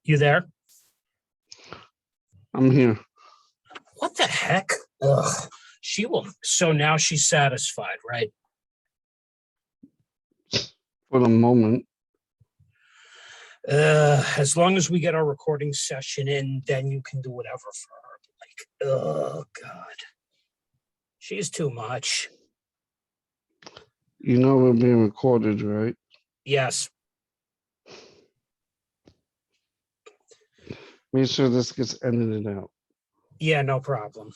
You there? I'm here. What the heck? Ugh. She will. So now she's satisfied, right? For the moment. As long as we get our recording session in, then you can do whatever for her. Like, oh God, she's too much. You know we're being recorded, right? Yes. Make sure this gets edited out. Yeah, no problem.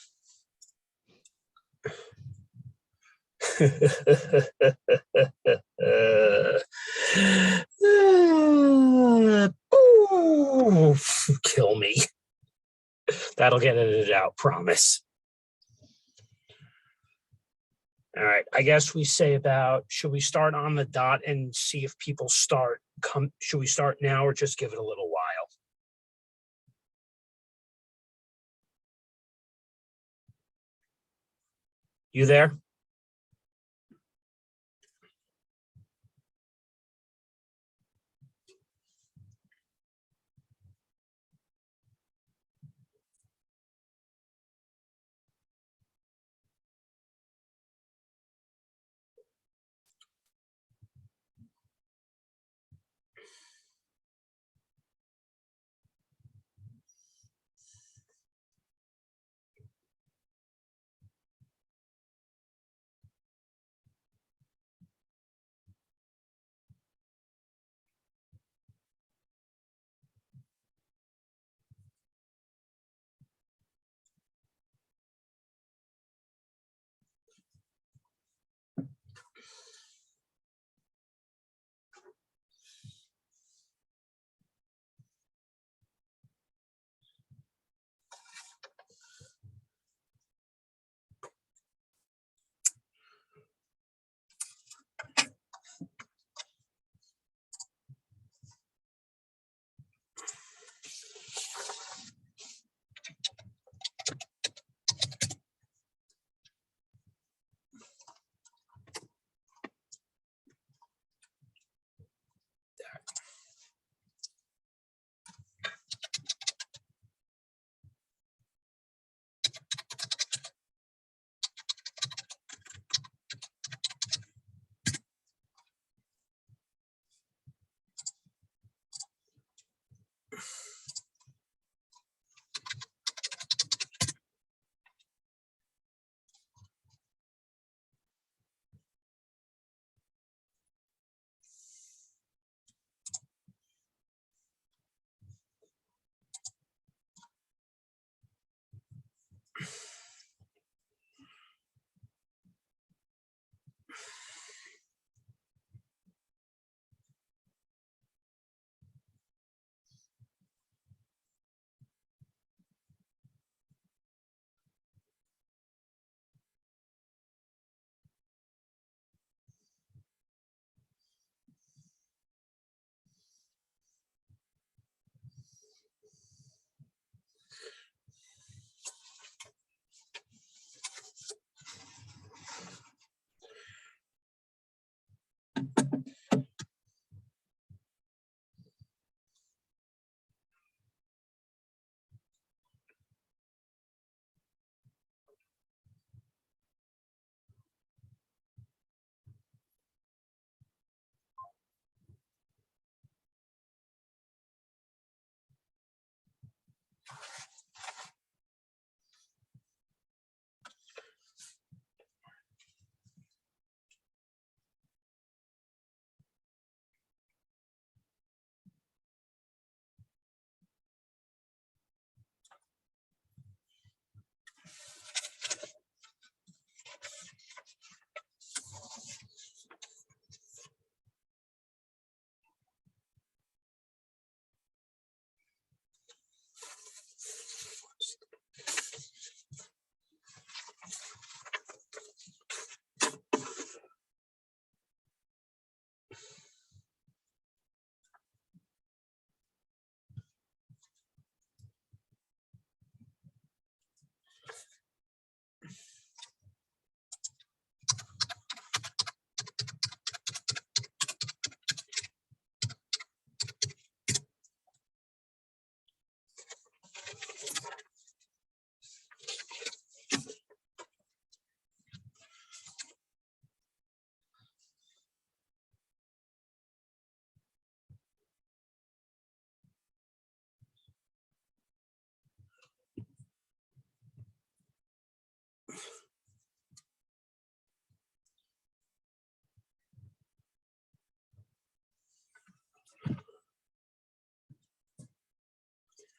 Kill me. That'll get edited out, promise. All right, I guess we say about, should we start on the dot and see if people should we start now or just give it a little while? You there?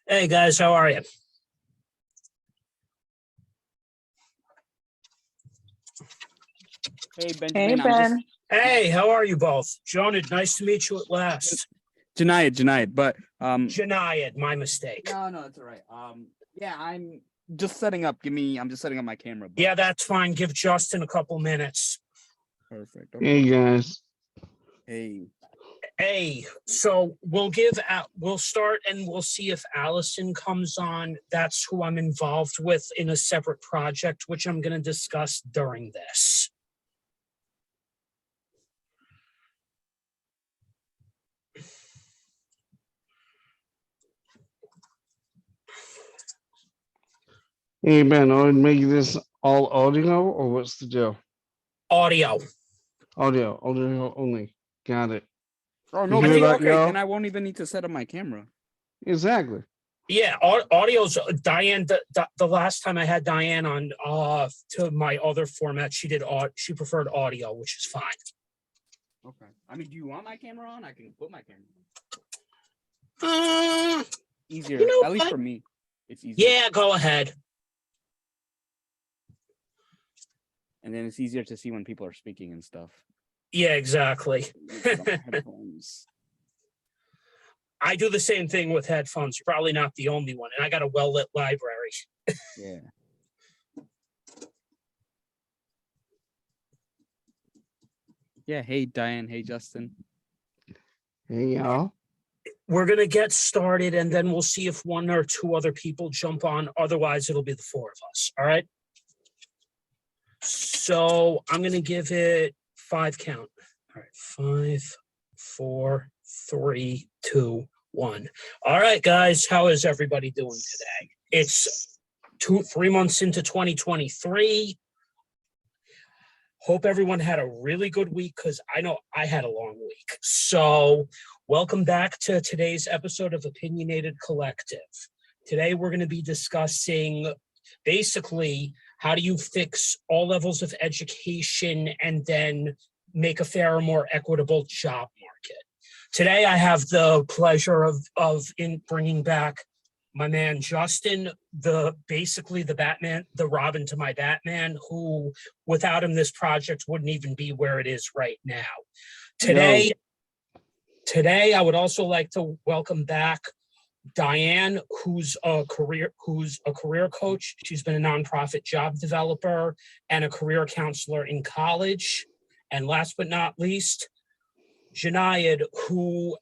Hey guys, how are you? Hey, Hey, Benjamin, I'm just Ben. Hey, how are you both? Jonaed, nice to meet you at last. Junaid, but Janayad, my mistake. no, it's all right. Yeah, I'm just setting up. I'm just setting up my camera. But Yeah, that's fine. Give Justin a couple minutes. perfect. Hey, guys. Hey, Hey, so we'll start and we'll see if Allison comes on. That's who I'm involved with in a separate project, which I'm going to discuss during this. Hey, Ben, I would make this all audio or what's the deal? Audio. Audio only. Got it. oh You no, hear but that, okay, yo? then I won't even need to set up my camera. Exactly. Yeah, audio's Diane. The last time I had Diane on to my other format, she preferred audio, which is fine. Okay. I mean, do you want my camera on? I can put my camera on. Uh, Easier, You know at least what? for me. It's easier. yeah, go ahead. And then it's easier to see when people are speaking and stuff. Yeah, exactly. Put on headphones. I do the same thing with headphones. You're probably not the only one, and I got a well-lit library. Yeah. Yeah. Hey, Diane. Hey, Justin. Hey, y'all. We're gonna get started, and then we'll see if one or two other people jump on. Otherwise, it'll be the four of us. All right. So I'm gonna give it 5 count. All right, 5, 4, 3, 2, 1. All right, guys, how is everybody doing today? It's 3 months into 2023. Hope everyone had a really good week because I know I had a long week. So welcome back to today's episode of Opinionated Collective. Today we're going to be discussing basically how do you fix all levels of education and then make a fairer, more equitable job market. Today I have the pleasure of bringing back my man Justin, basically the Batman, the Robin to my Batman, who without him this project wouldn't even be where it is right now. Today I would also like to welcome back Diane, who's a career coach. She's been a nonprofit job developer and a career counselor in college. And last but not least, Jonaed, who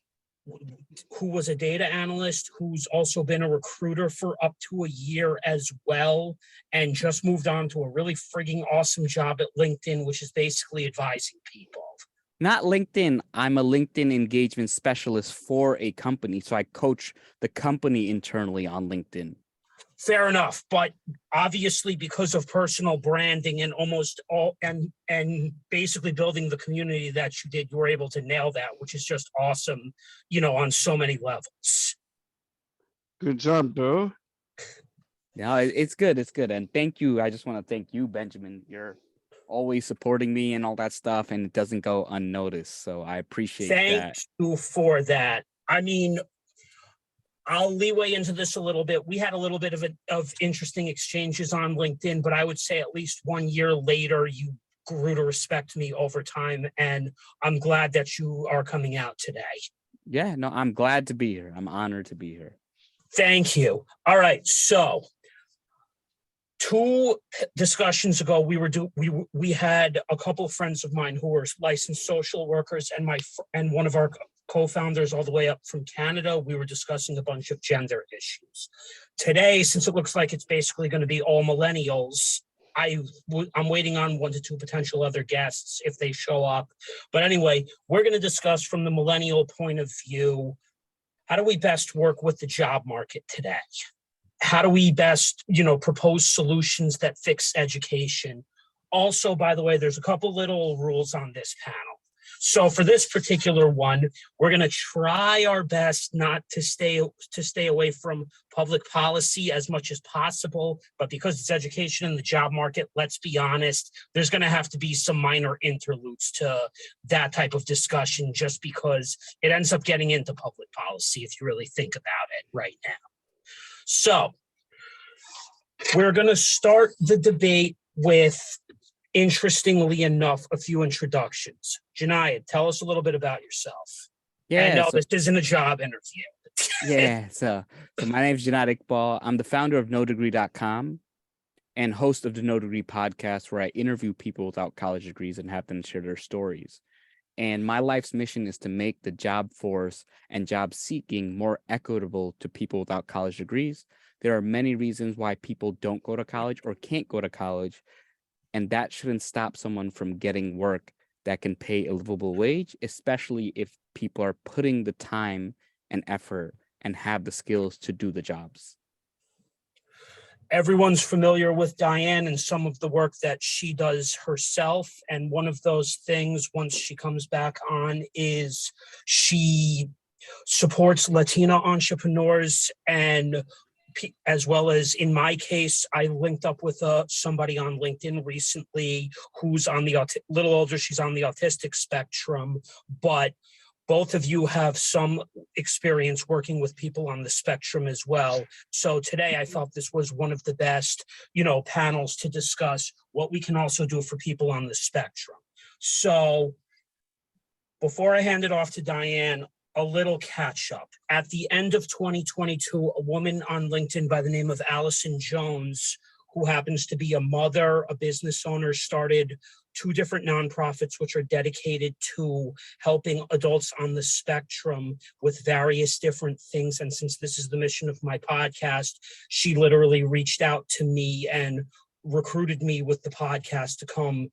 was a data analyst, who's also been a recruiter for up to a year as well, and just moved on to a really frigging awesome job at LinkedIn, which is basically advising people. Not LinkedIn. I'm a LinkedIn engagement specialist for a company. So I coach the company internally on LinkedIn. Fair enough, but obviously because of personal branding and almost all and basically building the community that you did, you were able to nail that, which is just awesome, on so many levels. Good job, bro. No, it's good. It's good. And thank you. I just want to thank you, Benjamin. You're always supporting me and all that stuff, and it doesn't go unnoticed. So I appreciate that. Thank you for that. I mean, I'll leeway into this a little bit. We had a little bit of interesting exchanges on LinkedIn, but I would say at least 1 year later, you grew to respect me over time. And I'm glad that you are coming out today. Yeah, no, I'm glad to be here. I'm honored to be here. Thank you. All right. So 2 discussions ago, we had a couple of friends of mine who were licensed social workers, and one of our co-founders all the way up from Canada. We were discussing a bunch of gender issues. Today, since it looks like it's basically going to be all millennials, I'm waiting on 1 to 2 potential other guests if they show up. But anyway, we're going to discuss from the millennial point of view, how do we best work with the job market today? How do we best, propose solutions that fix education? Also, by the way, there's a couple little rules on this panel. So for this particular one, we're going to try our best not to stay away from public policy as much as possible. But because it's education in the job market, let's be honest, there's going to have to be some minor interludes to that type of discussion, just because it ends up getting into public policy if you really think about it right now. So we're going to start the debate with, interestingly enough, a few introductions. Jonaed, tell us a little bit about yourself. And no, this isn't a job interview. So my name is Jonaed Iqbal. I'm the founder of NoDegree.com and host of the No Degree podcast, where I interview people without college degrees and have them share their stories. And my life's mission is to make the job force and job seeking more equitable to people without college degrees. There are many reasons why people don't go to college or can't go to college, and that shouldn't stop someone from getting work that can pay a livable wage, especially if people are putting the time and effort and have the skills to do the jobs. Everyone's familiar with Diane and some of the work that she does herself. And one of those things, once she comes back on, is she supports Latina entrepreneurs, and as well as, in my case, I linked up with somebody on LinkedIn recently who's on the little older. She's on the autistic spectrum, but both of you have some experience working with people on the spectrum as well. So today I thought this was one of the best, panels to discuss what we can also do for people on the spectrum. So before I hand it off to Diane, a little catch up. At the end of 2022, a woman on LinkedIn by the name of Allison Jones, who happens to be a mother, a business owner, started 2 different nonprofits which are dedicated to helping adults on the spectrum with various different things. And since this is the mission of my podcast, she literally reached out to me and recruited me with the podcast to come,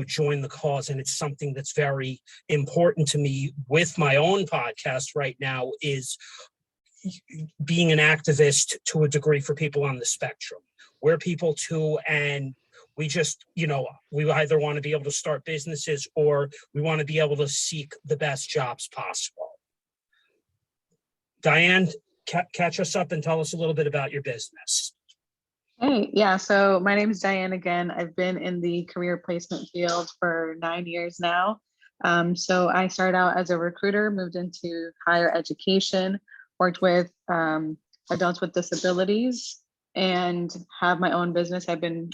join the cause. And it's something that's very important to me with my own podcast right now, is being an activist to a degree for people on the spectrum. We're people too, and we just, we either want to be able to start businesses or we want to be able to seek the best jobs possible. Diane, catch us up and tell us a little bit about your business. Hey, yeah, so my name is Diane again. I've been in the career placement field for 9 years now. So I started out as a recruiter, moved into higher education, worked with adults with disabilities, and have my own business. I've been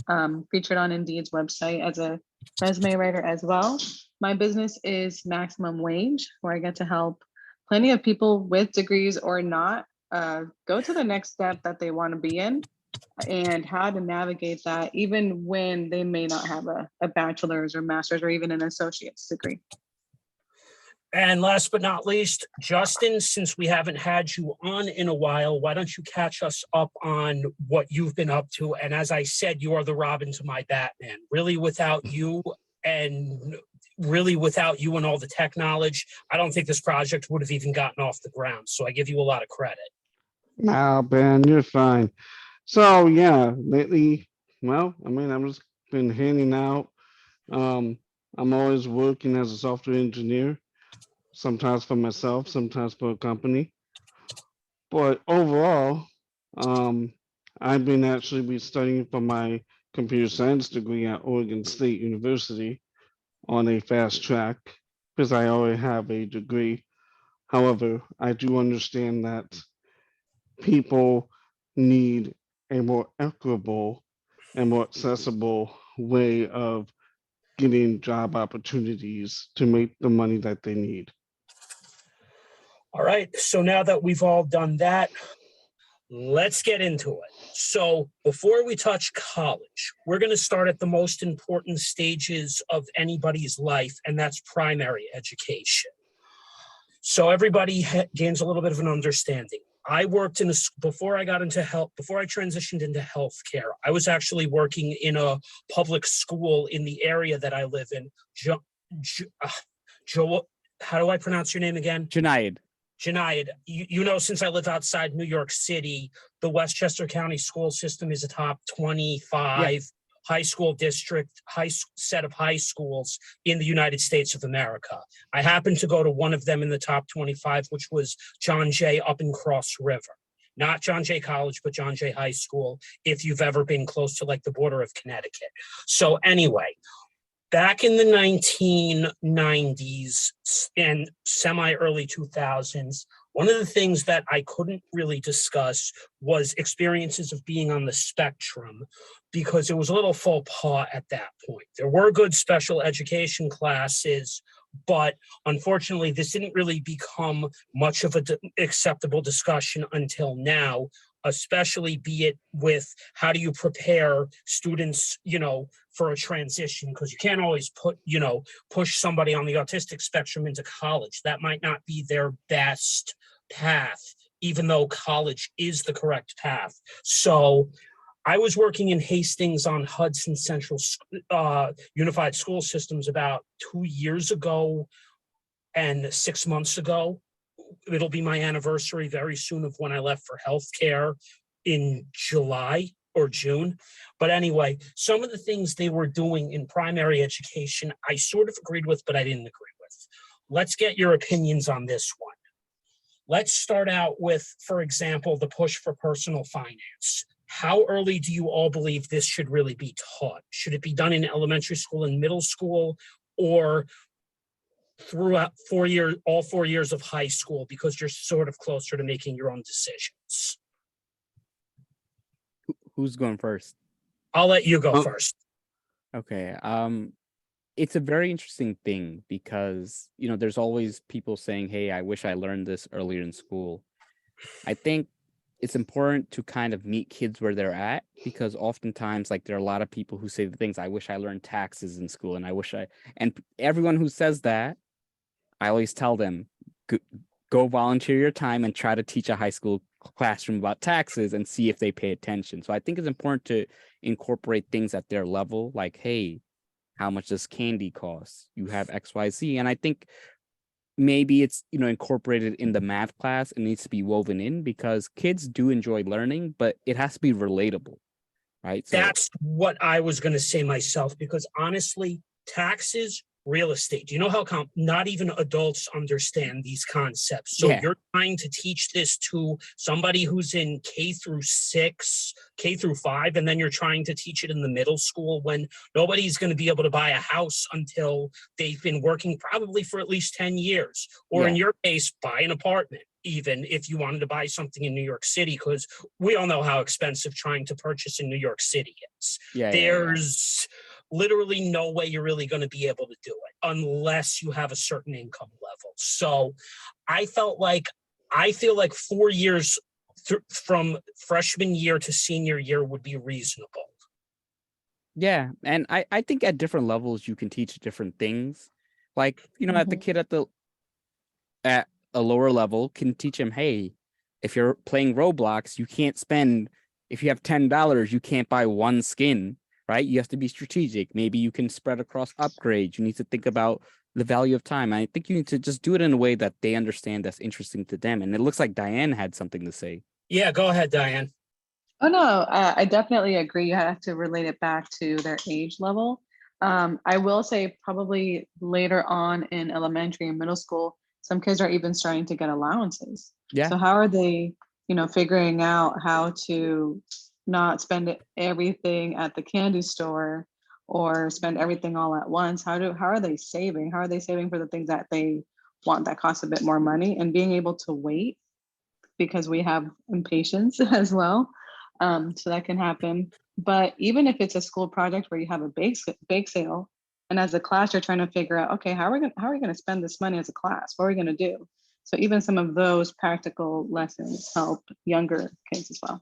featured on Indeed's website as a resume writer as well. My business is Maximum Wage, where I get to help plenty of people with degrees or not go to the next step that they want to be in, and how to navigate that even when they may not have a bachelor's or master's or even an associate's degree. And last but not least, Justin, since we haven't had you on in a while, why don't you catch us up on what you've been up to? And as I said, you are the Robin to my Batman. Really, without you and all the tech knowledge, I don't think this project would have even gotten off the ground. So I give you a lot of credit. Nah, Ben, you're fine. So yeah, lately, I've just been handing out. I'm always working as a software engineer, sometimes for myself, sometimes for a company. But overall, I've been actually studying for my computer science degree at Oregon State University on a fast track because I already have a degree. However, I do understand that people need a more equitable and more accessible way of getting job opportunities to make the money that they need. All right. So now that we've all done that, let's get into it. So before we touch college, we're going to start at the most important stages of anybody's life, and that's primary education. So everybody gains a little bit of an understanding. I worked before I transitioned into healthcare, I was actually working in a public school in the area that I live in. How do I pronounce your name again? Jonaed. Since I live outside New York City, the Westchester County school system is a top 25 high school district, set of high schools in the United States of America. I happened to go to one of them in the top 25, which was John Jay up in Cross River. Not John Jay College, but John Jay High School, if you've ever been close to the border of Connecticut. So anyway, back in the 1990s and semi-early 2000s, One of the things that I couldn't really discuss was experiences of being on the spectrum, because it was a little faux pas at that point. There were good special education classes, but unfortunately, this didn't really become much of an acceptable discussion until now, especially be it with how do you prepare students, for a transition, because you can't always push somebody on the autistic spectrum into college. That might not be their best path, even though college is the correct path. So I was working in Hastings on Hudson Central Unified School Systems about 2 years ago and 6 months ago. It'll be my anniversary very soon of when I left for healthcare in July or June. But anyway, some of the things they were doing in primary education, I sort of agreed with, but I didn't agree with. Let's get your opinions on this one. Let's start out with, for example, the push for personal finance. How early do you all believe this should really be taught? Should it be done in elementary school and middle school, or throughout all 4 years of high school, because you're sort of closer to making your own decisions? Who's going first? I'll let you go first. Okay. It's a very interesting thing because, there's always people saying, hey, I wish I learned this earlier in school. I think it's important to kind of meet kids where they're at, because oftentimes, there are a lot of people who say the things, I wish I learned taxes in school, and and everyone who says that, I always tell them, go volunteer your time and try to teach a high school classroom about taxes and see if they pay attention. So I think it's important to incorporate things at their level, like, hey, how much does candy cost? You have XYZ. And I think maybe it's, incorporated in the math class. It needs to be woven in, because kids do enjoy learning, but it has to be relatable, right? So that's what I was going to say myself, because honestly, taxes, real estate, do you know how not even adults understand these concepts? So Yeah. You're trying to teach this to somebody who's in K through 6, K through 5, and then you're trying to teach it in the middle school, when nobody's going to be able to buy a house until they've been working probably for at least 10 years, or in your case, buy an apartment, even if you wanted to buy something in New York City, because we all know how expensive trying to purchase in New York City is. There's literally no way you're really going to be able to do it unless you have a certain income level. So I feel like 4 years from freshman year to senior year would be reasonable. Yeah. And I think at different levels, you can teach different things. At the kid at a lower level can teach him, hey, if you're playing Roblox, you can't spend, if you have $10, you can't buy one skin, right? You have to be strategic. Maybe you can spread across upgrades. You need to think about the value of time. I think you need to just do it in a way that they understand, that's interesting to them. And it looks like Diane had something to say. Yeah, go ahead, Diane. Oh, no, I definitely agree. You have to relate it back to their age level. I will say probably later on in elementary and middle school, some kids are even starting to get allowances. Yeah. So how are they, figuring out how to not spend everything at the candy store or spend everything all at once? How are they saving? How are they saving for the things that they want that cost a bit more money, and being able to wait, because we have impatience as well. So that can happen. But even if it's a school project where you have a bake sale, and as a class you're trying to figure out, okay, how are we going to spend this money as a class? What are we going to do? So even some of those practical lessons help younger kids as well.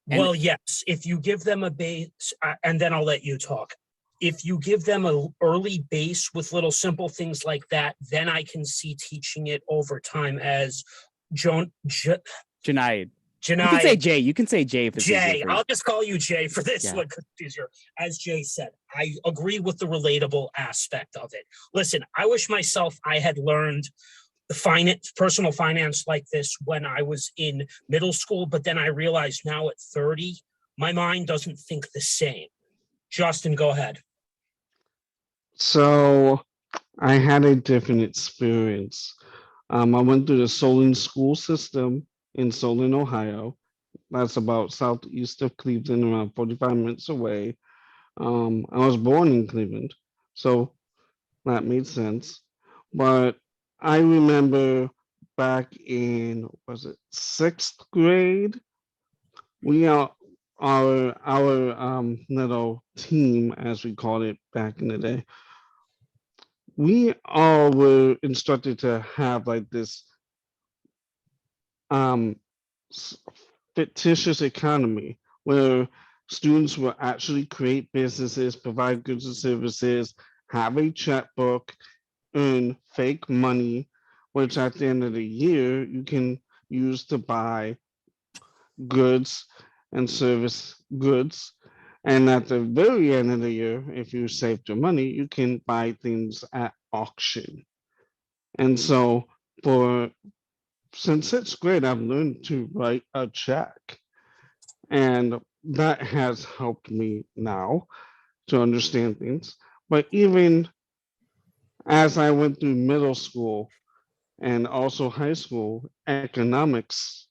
Well, yes, if you give them a base, and then I'll let you talk. If you give them an early base with little simple things like that, then I can see teaching it over time, as Jonaed. Jonaed. You can say Jay. You can say Jay if it's Jay. I'll just call you Jay for this one, because it's easier. As Jay said, I agree with the relatable aspect of it. Listen, I wish myself I had learned the personal finance like this when I was in middle school, but then I realized now at 30, my mind doesn't think the same. Justin, go ahead. So I had a different experience. I went through the Solon school system in Solon, Ohio. That's about southeast of Cleveland, around 45 minutes away. I was born in Cleveland, so that made sense. But I remember back in, was it sixth grade? We are our little team, as we called it back in the day. We all were instructed to have like this um s- fictitious economy where students will actually create businesses, provide goods and services, have a checkbook, earn fake money, which at the end of the year you can use to buy goods and service goods. And at the very end of the year, if you saved your money, you can buy things at auction. And so for since sixth grade, I've learned to write a check. And that has helped me now to understand things. But even as I went through middle school and also high school, economics,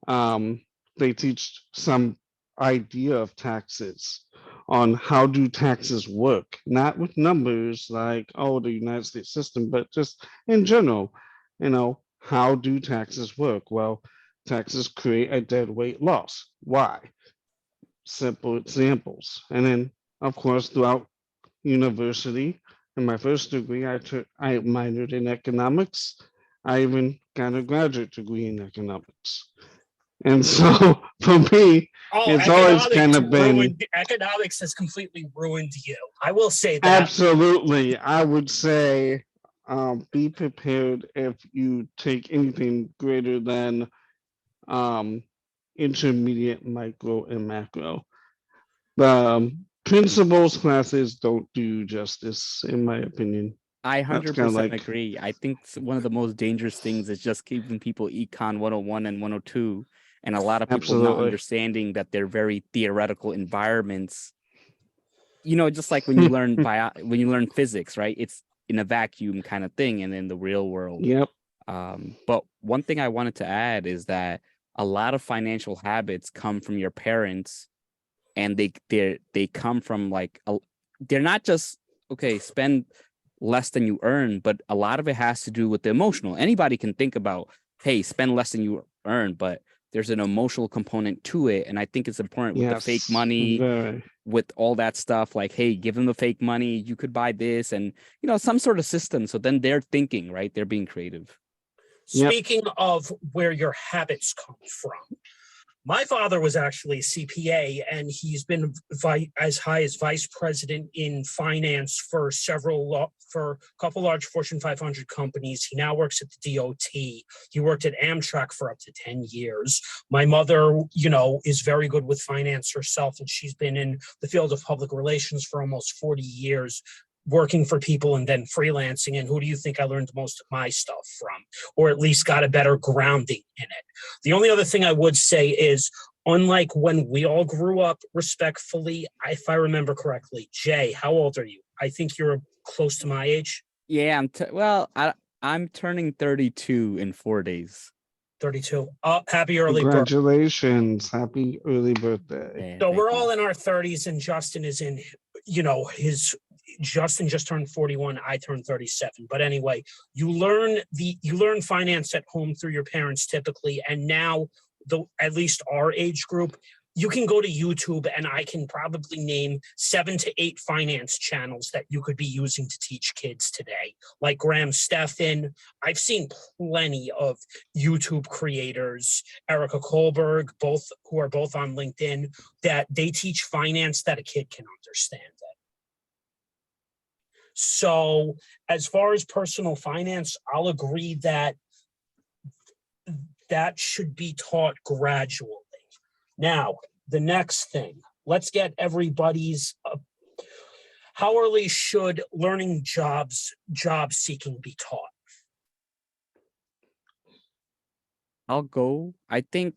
um, they teach some idea of taxes on how do taxes work, not with numbers like, oh, the United States system, but just in general, how do taxes work? Well, taxes create a dead weight loss. Why? Simple examples. And then, of course, throughout university, in my first degree, I minored in economics. I even got a graduate degree in economics. And so for me, Oh, it's always kind of been economics has completely ruined you. I will say that. absolutely, I would say, be prepared if you take anything greater than um, intermediate, micro, and macro. The principles classes don't do justice, in my opinion. I That's kind of 100% like, agree. I think one of the most dangerous things is just giving people Econ 101 and 102, and a lot of people not absolutely. understanding that they're very theoretical environments. Just like when you learn when you learn physics, right? It's in a vacuum kind of thing, and in the real world. Yep. But one thing I wanted to add is that a lot of financial habits come from your parents, and they come from they're not just okay, spend less than you earn, but a lot of it has to do with the emotional. Anybody can think about, hey, spend less than you earn, but there's an emotional component to it. And I think it's important with the fake Yes. money, Very. with all that stuff, like, hey, give them the fake money, you could buy this, and some sort of system. So then they're thinking, right? They're being creative. Yep. Speaking of where your habits come from, my father was actually a CPA, and he's been as high as vice president in finance for a couple large Fortune 500 companies. He now works at the DOT. He worked at Amtrak for up to 10 years. My mother, is very good with finance herself, and she's been in the field of public relations for almost 40 years, working for people and then freelancing. And who do you think I learned most of my stuff from, or at least got a better grounding in it? The only other thing I would say is, unlike when we all grew up, respectfully, if I remember correctly, Jay, how old are you? I think you're close to my age. Yeah, I'm turning 32 in 4 days. 32. Happy early birthday. Congratulations. Happy early birthday. Yeah, So thank we're you. all in our 30s, and Justin is in, Justin just turned 41. I turned 37. But anyway, you learn finance at home through your parents typically. And now, at least our age group, you can go to YouTube, and I can probably name 7 to 8 finance channels that you could be using to teach kids today, like Graham Stephan. I've seen plenty of YouTube creators, Erica Kohlberg, who are both on LinkedIn, that they teach finance that a kid can understand it. So as far as personal finance, I'll agree that should be taught gradually. Now, the next thing, let's get everybody's, how early should learning job seeking be taught? I'll go. I think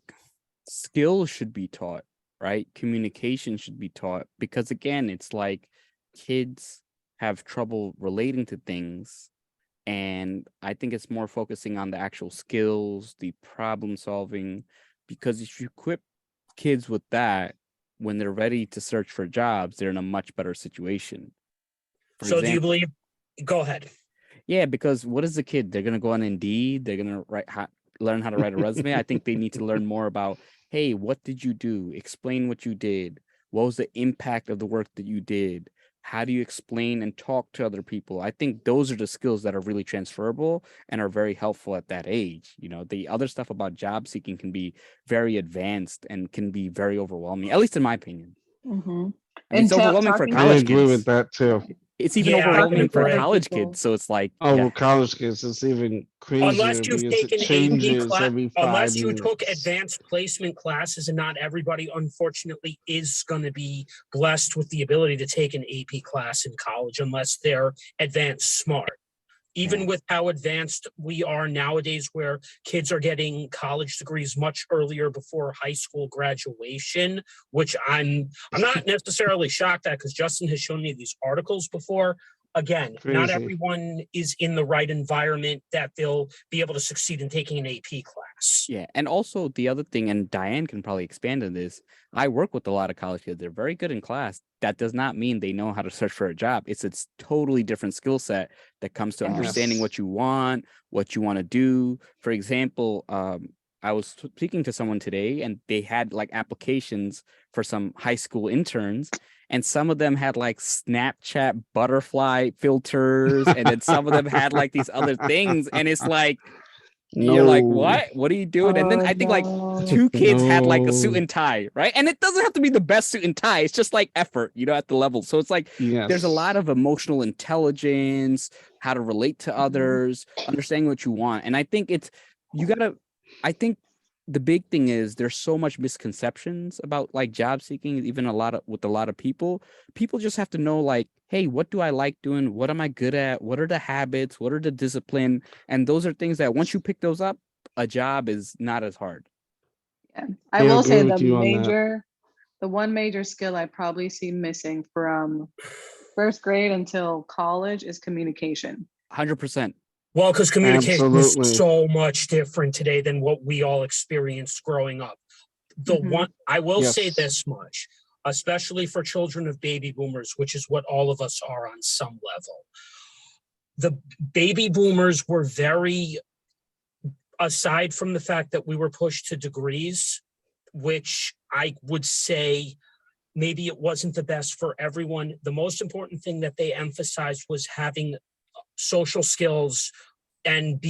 skills should be taught, right? Communication should be taught, because again, it's like kids have trouble relating to things. And I think it's more focusing on the actual skills, the problem solving, because if you equip kids with that, when they're ready to search for jobs, they're in a much better situation. So do you believe, go ahead. Yeah, because what is the kid? They're going to go on Indeed. They're going to learn how to write a resume. I think they need to learn more about, hey, what did you do? Explain what you did. What was the impact of the work that you did? How do you explain and talk to other people? I think those are the skills that are really transferable and are very helpful at that age. The other stuff about job seeking can be very advanced and can be very overwhelming, at least in my opinion. Mm-hmm. I mean, it's overwhelming for talking I college agree with kids. that too. It's even Yeah, I overwhelming would for agree. college people. kids. So it's like, Oh, yeah, with college kids, it's even Unless crazier you've because it taken AP changes class, every 5 unless you took minutes. advanced placement classes, and not everybody, unfortunately, is going to be blessed with the ability to take an AP class in college unless they're advanced smart. Even Yeah. with how advanced we are nowadays, where kids are getting college degrees much earlier before high school graduation, which I'm not necessarily shocked at, because Justin has shown me these articles before. Again, not Crazy. everyone is in the right environment that they'll be able to succeed in taking an AP class. Yeah. And also the other thing, and Diane can probably expand on this. I work with a lot of college kids. They're very good in class. That does not mean they know how to search for a job. It's totally different skill set that comes to understanding Yes. what you want to do. For example, I was speaking to someone today and they had like applications for some high school interns, and some of them had like Snapchat butterfly filters, and then some of them had like these other things. And it's like, you're like, No. what are you doing? And then Oh, I think like no. 2 kids had like a suit No. and tie, right? And it doesn't have to be the best suit and tie. It's just like effort, at the level. So it's like there's a lot Yes. of emotional intelligence, how to relate to others, understanding what you want. And I think I think the big thing is there's so much misconceptions about like job seeking, even with a lot of people. People just have to know, like, hey, what do I like doing? What am I good at? What are the habits? What are the discipline? And those are things that once you pick those up, a job is not as hard. Yeah. I I will agree say with you on that. the one major skill I probably see missing from first grade until college is communication. 100%. Well, because communication is Absolutely. so much different today than what we all experienced growing up. Mhm. I will say Yes. this much, especially for children of baby boomers, which is what all of us are on some level. The baby boomers were very, aside from the fact that we were pushed to degrees, which I would say maybe it wasn't the best for everyone. The most important thing that they emphasized was having social skills and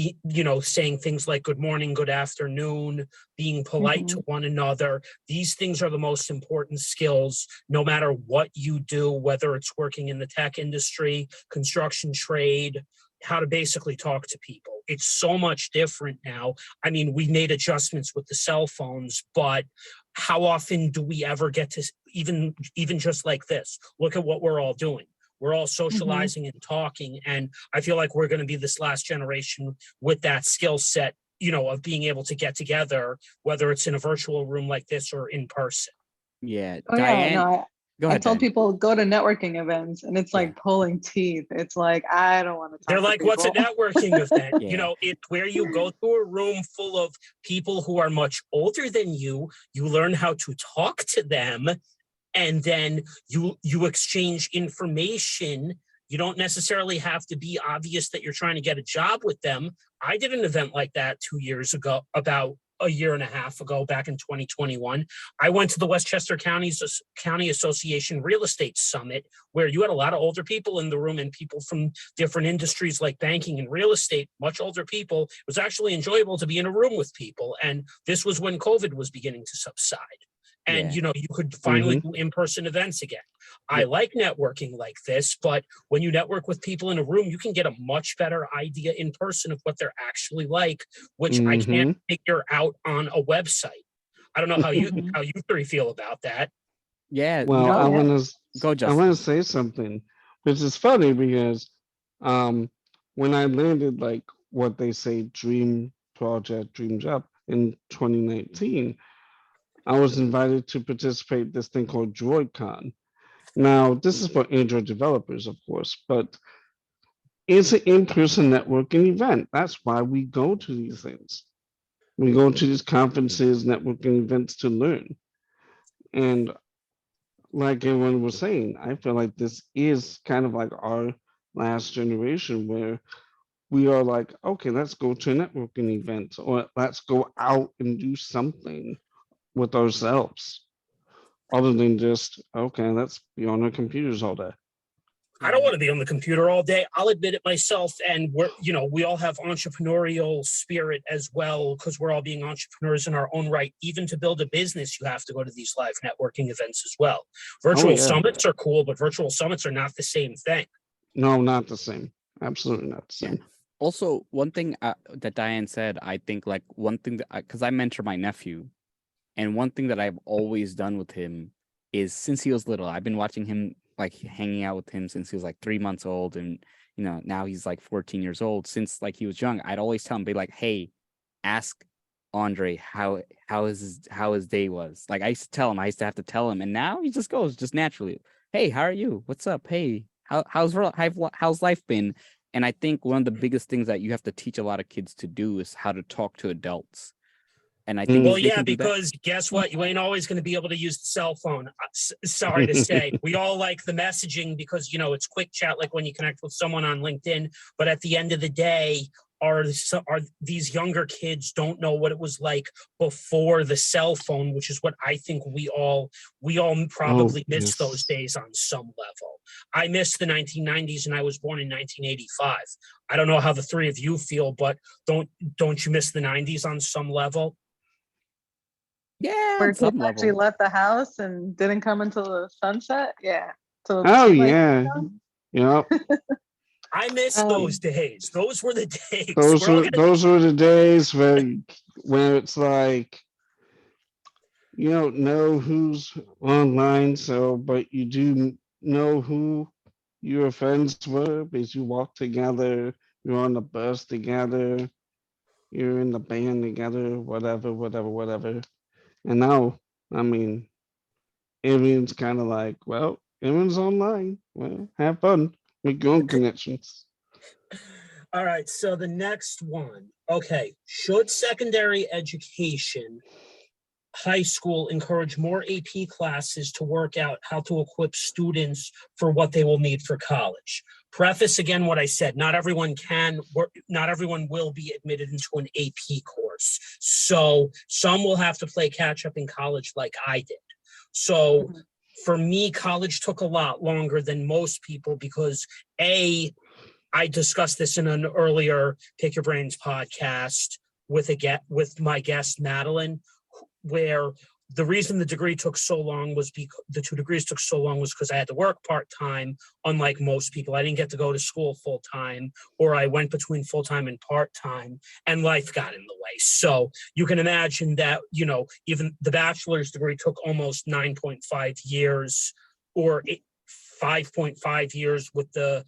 saying things like good morning, good afternoon, being polite to Mhm. one another. These things are the most important skills, no matter what you do, whether it's working in the tech industry, construction trade, how to basically talk to people. It's so much different now. I mean, we made adjustments with the cell phones, but how often do we ever get to even just like this? Look at what we're all doing. We're all socializing and talking. And I feel like we're going to be this last generation with that skill set, of being able to get together, whether it's in a virtual room like this or in person. Yeah. Oh yeah, no, Diane, go I ahead, told Diane. people go to networking events and it's Yeah. like pulling teeth. It's like, I don't want to They're talk to like, what's a people. networking event? Yeah. It's where you go to a room full of people who are much older than you learn how to talk to them, and then you exchange information. You don't necessarily have to be obvious that you're trying to get a job with them. I did an event like that 2 years ago, about a year and a half ago, back in 2021. I went to the Westchester County Association Real Estate Summit, where you had a lot of older people in the room and people from different industries like banking and real estate, much older people. It was actually enjoyable to be in a room with people. And this was when COVID was beginning to subside. And, Yeah. you could finally Mhm. do in-person events again. I Yeah. like networking like this, but when you network with people in a room, you can get a much better idea in person of what they're actually like, which I can't Mhm. figure out on a website. I don't know how you Mhm. how you three feel about that. Yeah. Well, Oh yeah. Go, I want Justin. to say something, which is funny because um when I landed like what they say dream project, dream job in 2019, I was invited to participate this thing called DroidCon. Now, this is for Android developers, of course, but it's an in-person networking event. That's why we go to these things. We go to these conferences, networking events to learn. And like everyone was saying, I feel like this is kind of like our last generation where we are like, okay, let's go to a networking event or let's go out and do something with ourselves other than just, okay, let's be on our computers all day. I don't want to be on the computer all day. I'll admit it myself. And we all have entrepreneurial spirit as well, because we're all being entrepreneurs in our own right. Even to build a business, you have to go to these live networking events as well. Virtual summits are cool, but virtual summits are not the same thing. No, not the same. Absolutely not the same. Yeah. Also, one thing that Diane said, I think like one thing that, because I mentor my nephew, and one thing that I've always done with him is since he was little, I've been watching him, like hanging out with him since he was like 3 months old. And, now he's like 14 years old. Since like he was young, I'd always tell him, be like, hey, ask Andre how his day was. Like I used to tell him, I used to have to tell him. And now he just goes just naturally. Hey, how are you? What's up? Hey, how's life been? And I think one of the biggest things that you have to teach a lot of kids to do is how to talk to adults. And I think, well, yeah, because guess what? You ain't always going to be able to use the cell phone. Sorry to say, we all like the messaging because, it's quick chat, like when you connect with someone on LinkedIn. But at the end of the day, are these younger kids don't know what it was like before the cell phone, which is what I think we all probably miss those days on some level. I miss the 1990s, and I was born in 1985. I don't know how the three of you feel, but don't you miss the 90s on some level? Yeah, where kids actually left the house and didn't come until the sunset. Yeah. So yeah. Yep. I miss those days. Those were the days. Those were the days where it's like you don't know who's online, but you do know who your friends were because you walked together, you're on the bus together, you're in the band together, whatever. And now, I mean, everyone's kind of like, well, everyone's online. Well, have fun, make your own connections. All right, so the next one. Okay, should secondary education, high school, encourage more AP classes to work out how to equip students for what they will need for college? Preface again what I said, not everyone will be admitted into an AP course. So some will have to play catch up in college like I did. So for me, college took a lot longer than most people because I discussed this in an earlier Pick Your Brains podcast with my guest Madeline, where the reason the degree took so long was because the 2 degrees took so long was because I had to work part-time. Unlike most people, I didn't get to go to school full-time, or I went between full-time and part-time, and life got in the way. So you can imagine that, even the bachelor's degree took almost 9.5 years or 5.5 years with the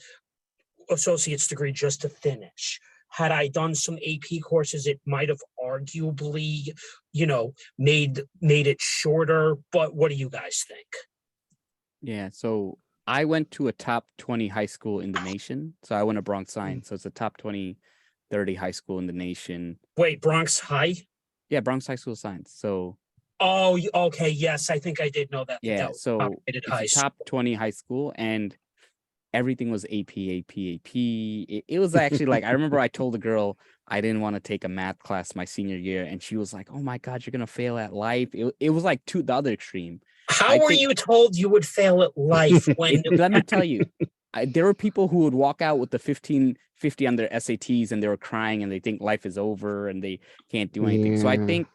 associate's degree just to finish. Had I done some AP courses, it might have arguably, made it shorter. But what do you guys think? Yeah, so I went to a top 20 high school in the nation. So I went to Bronx Science. So it's a top 20, 30 high school in the nation. Wait, Bronx High? Yeah, Bronx High School of Science. So. Oh, okay. Yes, I think I did know that. Yeah, so it's a top 20 high school, and everything was AP. It was actually like, I remember I told a girl I didn't want to take a math class my senior year, and she was like, oh my God, you're going to fail at life. It was like to the other extreme. How were you told you would fail at life? Let me tell you, there were people who would walk out with the 1550 on their SATs, and they were crying, and they think life is over and they can't do anything. So I think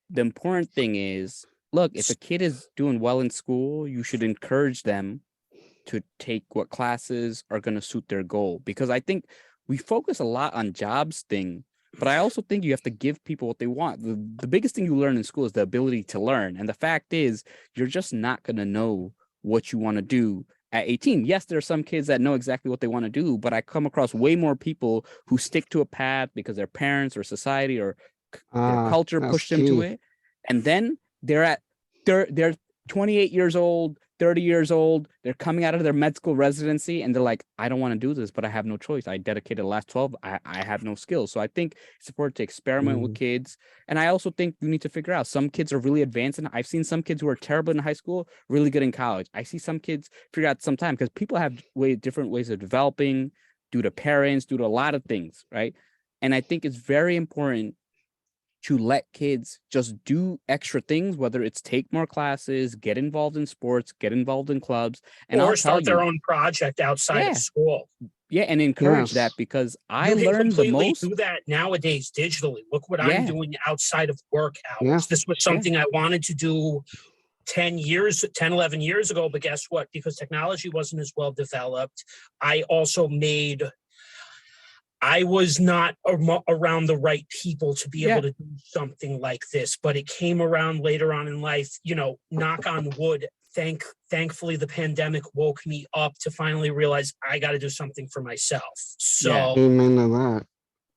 the important thing is, look, if a kid is doing well in school, you should encourage them to take what classes are going to suit their goal. Because I think we focus a lot on jobs thing, but I also think you have to give people what they want. The biggest thing you learn in school is the ability to learn. And the fact is, you're just not going to know what you want to do at 18. Yes, there are some kids that know exactly what they want to do, but I come across way more people who stick to a path because their parents or society or their culture pushed them to it. And then they're 28 years old, 30 years old, they're coming out of their med school residency, and they're like, I don't want to do this, but I have no choice. I dedicated the last 12. I have no skills. So I think it's important to experiment with kids. And I also think you need to figure out, some kids are really advanced. And I've seen some kids who are terrible in high school, really good in college. I see some kids figure out some time, because people have different ways of developing. due to parents, due to a lot of things, right? And I think it's very important to let kids just do extra things, whether it's take more classes, get involved in sports, get involved in clubs, and Or I'll tell start their you, own project outside of yeah, school. yeah, and encourage Yes. that, because I You can learned the completely most. do that nowadays digitally. Look what I'm Yeah, doing outside of work Yeah. hours. This was Yeah. something I wanted to do 10 years, 10, 11 years ago, but guess what? Because technology wasn't as well developed, I was not around the right people to be Yeah. able to do something like this, but it came around later on in life, knock on wood. Thankfully, the pandemic woke me up to finally realize I got to do something for myself. So Amen to that.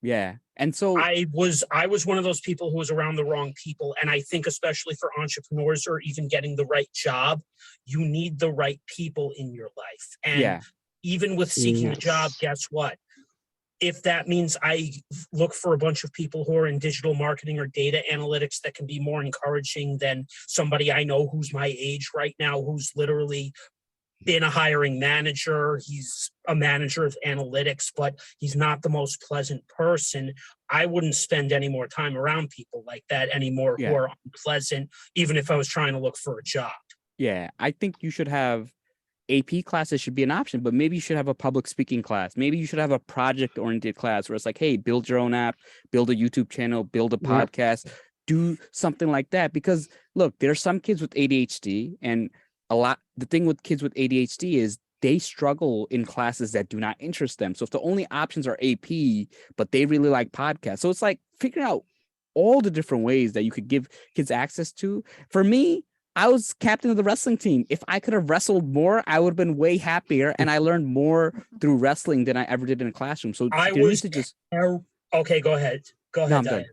yeah. And so I was one of those people who was around the wrong people. And I think especially for entrepreneurs or even getting the right job, you need the right people in your life. And yeah, even with seeking a job, Yes. guess what? If that means I look for a bunch of people who are in digital marketing or data analytics that can be more encouraging than somebody I know who's my age right now, who's literally been a hiring manager. He's a manager of analytics, but he's not the most pleasant person. I wouldn't spend any more time around people like that anymore who Yeah. are unpleasant, even if I was trying to look for a job. yeah, I think you should have AP classes should be an option, but maybe you should have a public speaking class. Maybe you should have a project oriented class where it's like, hey, build your own app, build a YouTube channel, build a Yep. podcast, do something like that. Because look, there are some kids with ADHD, and the thing with kids with ADHD is they struggle in classes that do not interest them. So if the only options are AP, but they really like podcasts. So it's like figuring out all the different ways that you could give kids access to. For me, I was captain of the wrestling team. If I could have wrestled more, I would have been way happier. And I learned more through wrestling than I ever did in a classroom. So I there was needs to just okay. Go ahead. Go No, ahead, I'm done. Diane.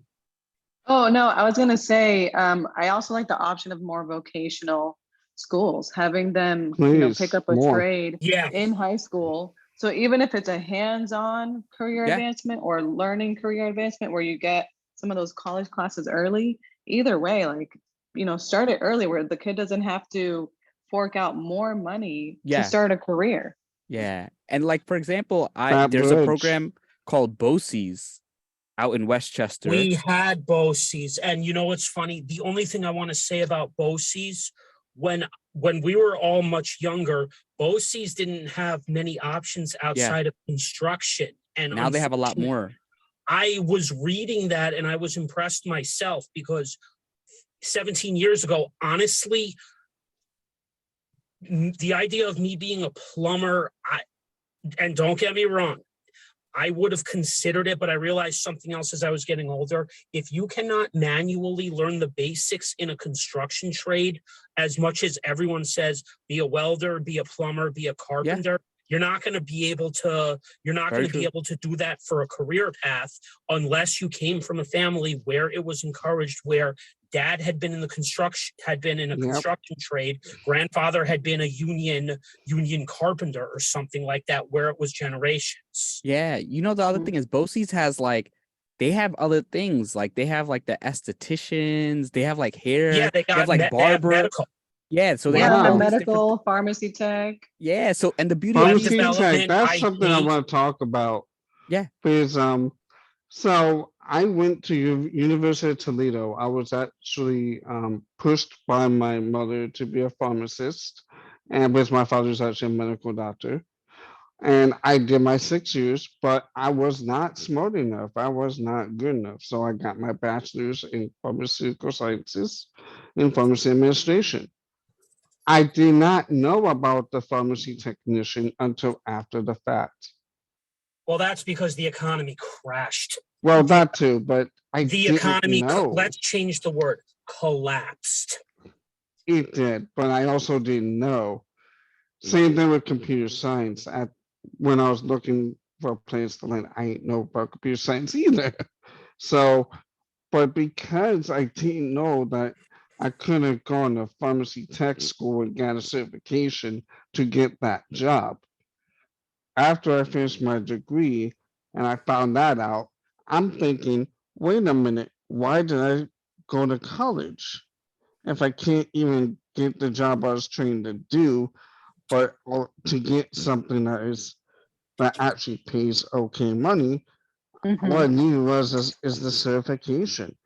Oh, no, I was gonna say, I also like the option of more vocational schools, having them, Please, pick up a more. trade Yeah. in high school. So even if it's a hands-on career Yeah. advancement or learning career advancement where you get some of those college classes early, either way, like, start it early where the kid doesn't have to fork out more money to Yeah. start a career. Yeah. And like, for example, That there's a bridge. program called BOCES out in Westchester. We had BOCES, and you know what's funny? The only thing I want to say about BOCES, when we were all much younger, BOCES didn't have many options outside of construction. And Now they have a lot unfortunately, more. I was reading that and I was impressed myself because 17 years ago, honestly, the idea of me being a plumber, and don't get me wrong, I would have considered it, but I realized something else as I was getting older. If you cannot manually learn the basics in a construction trade, as much as everyone says, be a welder, be a plumber, be a carpenter, you're not going to be able to, do that for a career path unless you came from a family where it was encouraged, where dad had been in a construction trade, grandfather had been a union carpenter or something like that, where it was generations. Yeah. The other thing is BOCES has they have other things. Like they have like the estheticians, they have like hair, Yeah, they have got like barber. medical. Yeah. So they Yeah, have the all these medical pharmacy tech. Yeah. So, and the beauty of Pharmacy development, tech, that's something I IT. want to talk about. Yeah. Because so I went to University of Toledo. I was actually pushed by my mother to be a pharmacist, and because my father's actually a medical doctor. And I did my 6 years, but I was not smart enough. I was not good enough. So I got my bachelor's in pharmaceutical sciences and pharmacy administration. I did not know about the pharmacy technician until after the fact. Well, that's because the economy crashed. Well, that too, but I The didn't economy, know. let's change the word, collapsed. It did, but I also didn't know. Same thing with computer science. When I was looking for a place to learn, I didn't know about computer science either. So, but because I didn't know that I couldn't have gone to pharmacy tech school and got a certification to get that job. After I finished my degree and I found that out, I'm thinking, wait a minute, why did I go to college if I can't even get the job I was trained to do, but to get something that is that actually pays okay money. Mhm. What I needed is the certification,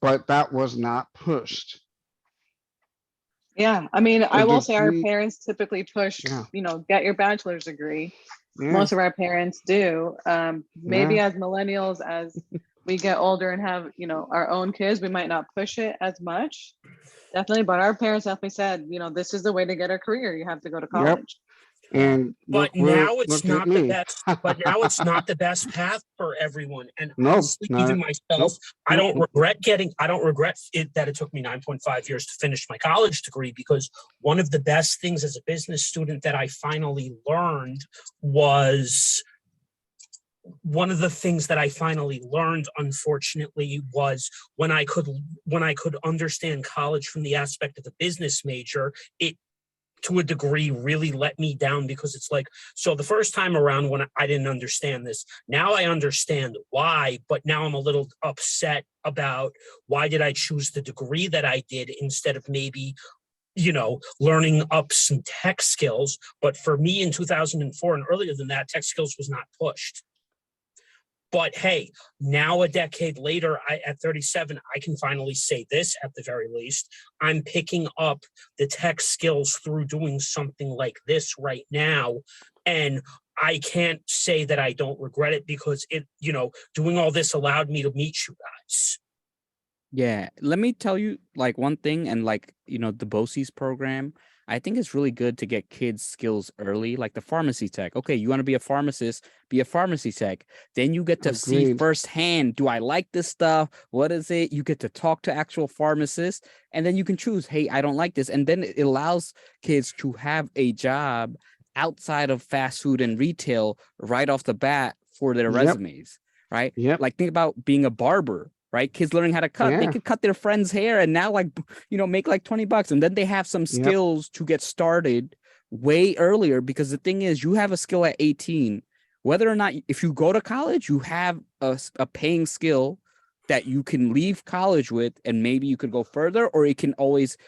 but that was not pushed. Yeah, I mean, The I will say our degree, parents typically push, yeah, get your bachelor's degree. yeah, Most of our parents do. Maybe yeah, as millennials, as we get older and have, our own kids, we might not push it as much. Definitely, but our parents definitely said, this is the way to get a career. You have to go to yep. college. Yeah. And But now it's look at not the me. best, but now it's not the best path for everyone. And No, honestly, even not, myself, nope. I don't regret it that it took me 9.5 years to finish my college degree, because one of the best things as a business student that I finally learned was one of the things that I finally learned, unfortunately, was when I could understand college from the aspect of a business major, it to a degree really let me down, because it's like, so the first time around when I didn't understand this, now I understand why, but now I'm a little upset about why did I choose the degree that I did instead of maybe learning up some tech skills. But for me in 2004 and earlier than that, tech skills was not pushed. But hey, now a decade later, at 37, I can finally say this at the very least. I'm picking up the tech skills through doing something like this right now. And I can't say that I don't regret it, because doing all this allowed me to meet you guys. Yeah, let me tell you like one thing, and like, the BOCES program, I think it's really good to get kids skills early, like the pharmacy tech. Okay, you want to be a pharmacist, be a pharmacy tech. Then you get to see Agreed. firsthand, do I like this stuff? What is it? You get to talk to actual pharmacists, and then you can choose, hey, I don't like this. And then it allows kids to have a job outside of fast food and retail right off the bat for their Yep, resumes, right? yep, Like think about being a barber, right? Kids learning how to cut, they yeah, could cut their friend's hair and now like, make like $20, and then they have some yep, skills to get started way earlier. Because the thing is, you have a skill at 18, whether or not, if you go to college, you have a paying skill that you can leave college with, and maybe you could go further, or it can always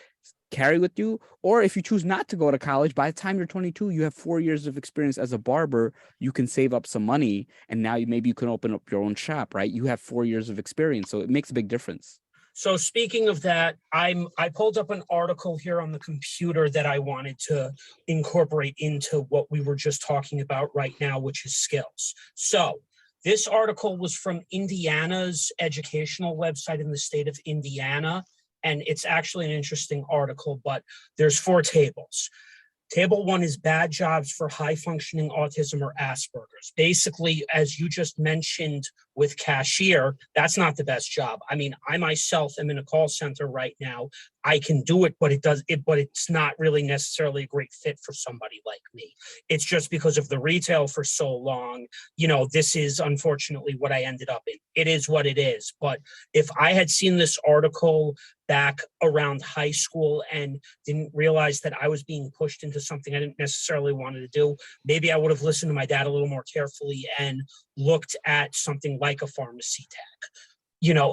carry with you. Or if you choose not to go to college, by the time you're 22, you have 4 years of experience as a barber. You can save up some money, and now maybe you can open up your own shop, right? You have 4 years of experience, so it makes a big difference. So speaking of that, I pulled up an article here on the computer that I wanted to incorporate into what we were just talking about right now, which is skills. So this article was from Indiana's educational website in the state of Indiana, and it's actually an interesting article, but there's 4 tables. Table 1 is bad jobs for high functioning autism or Asperger's. Basically, as you just mentioned with cashier, that's not the best job. I mean, I myself am in a call center right now. I can do it, but it's not really necessarily a great fit for somebody like me. It's just because of the retail for so long, this is unfortunately what I ended up in. It is what it is. But if I had seen this article back around high school and didn't realize that I was being pushed into something I didn't necessarily want to do, maybe I would have listened to my dad a little more carefully and looked at something like a pharmacy tech.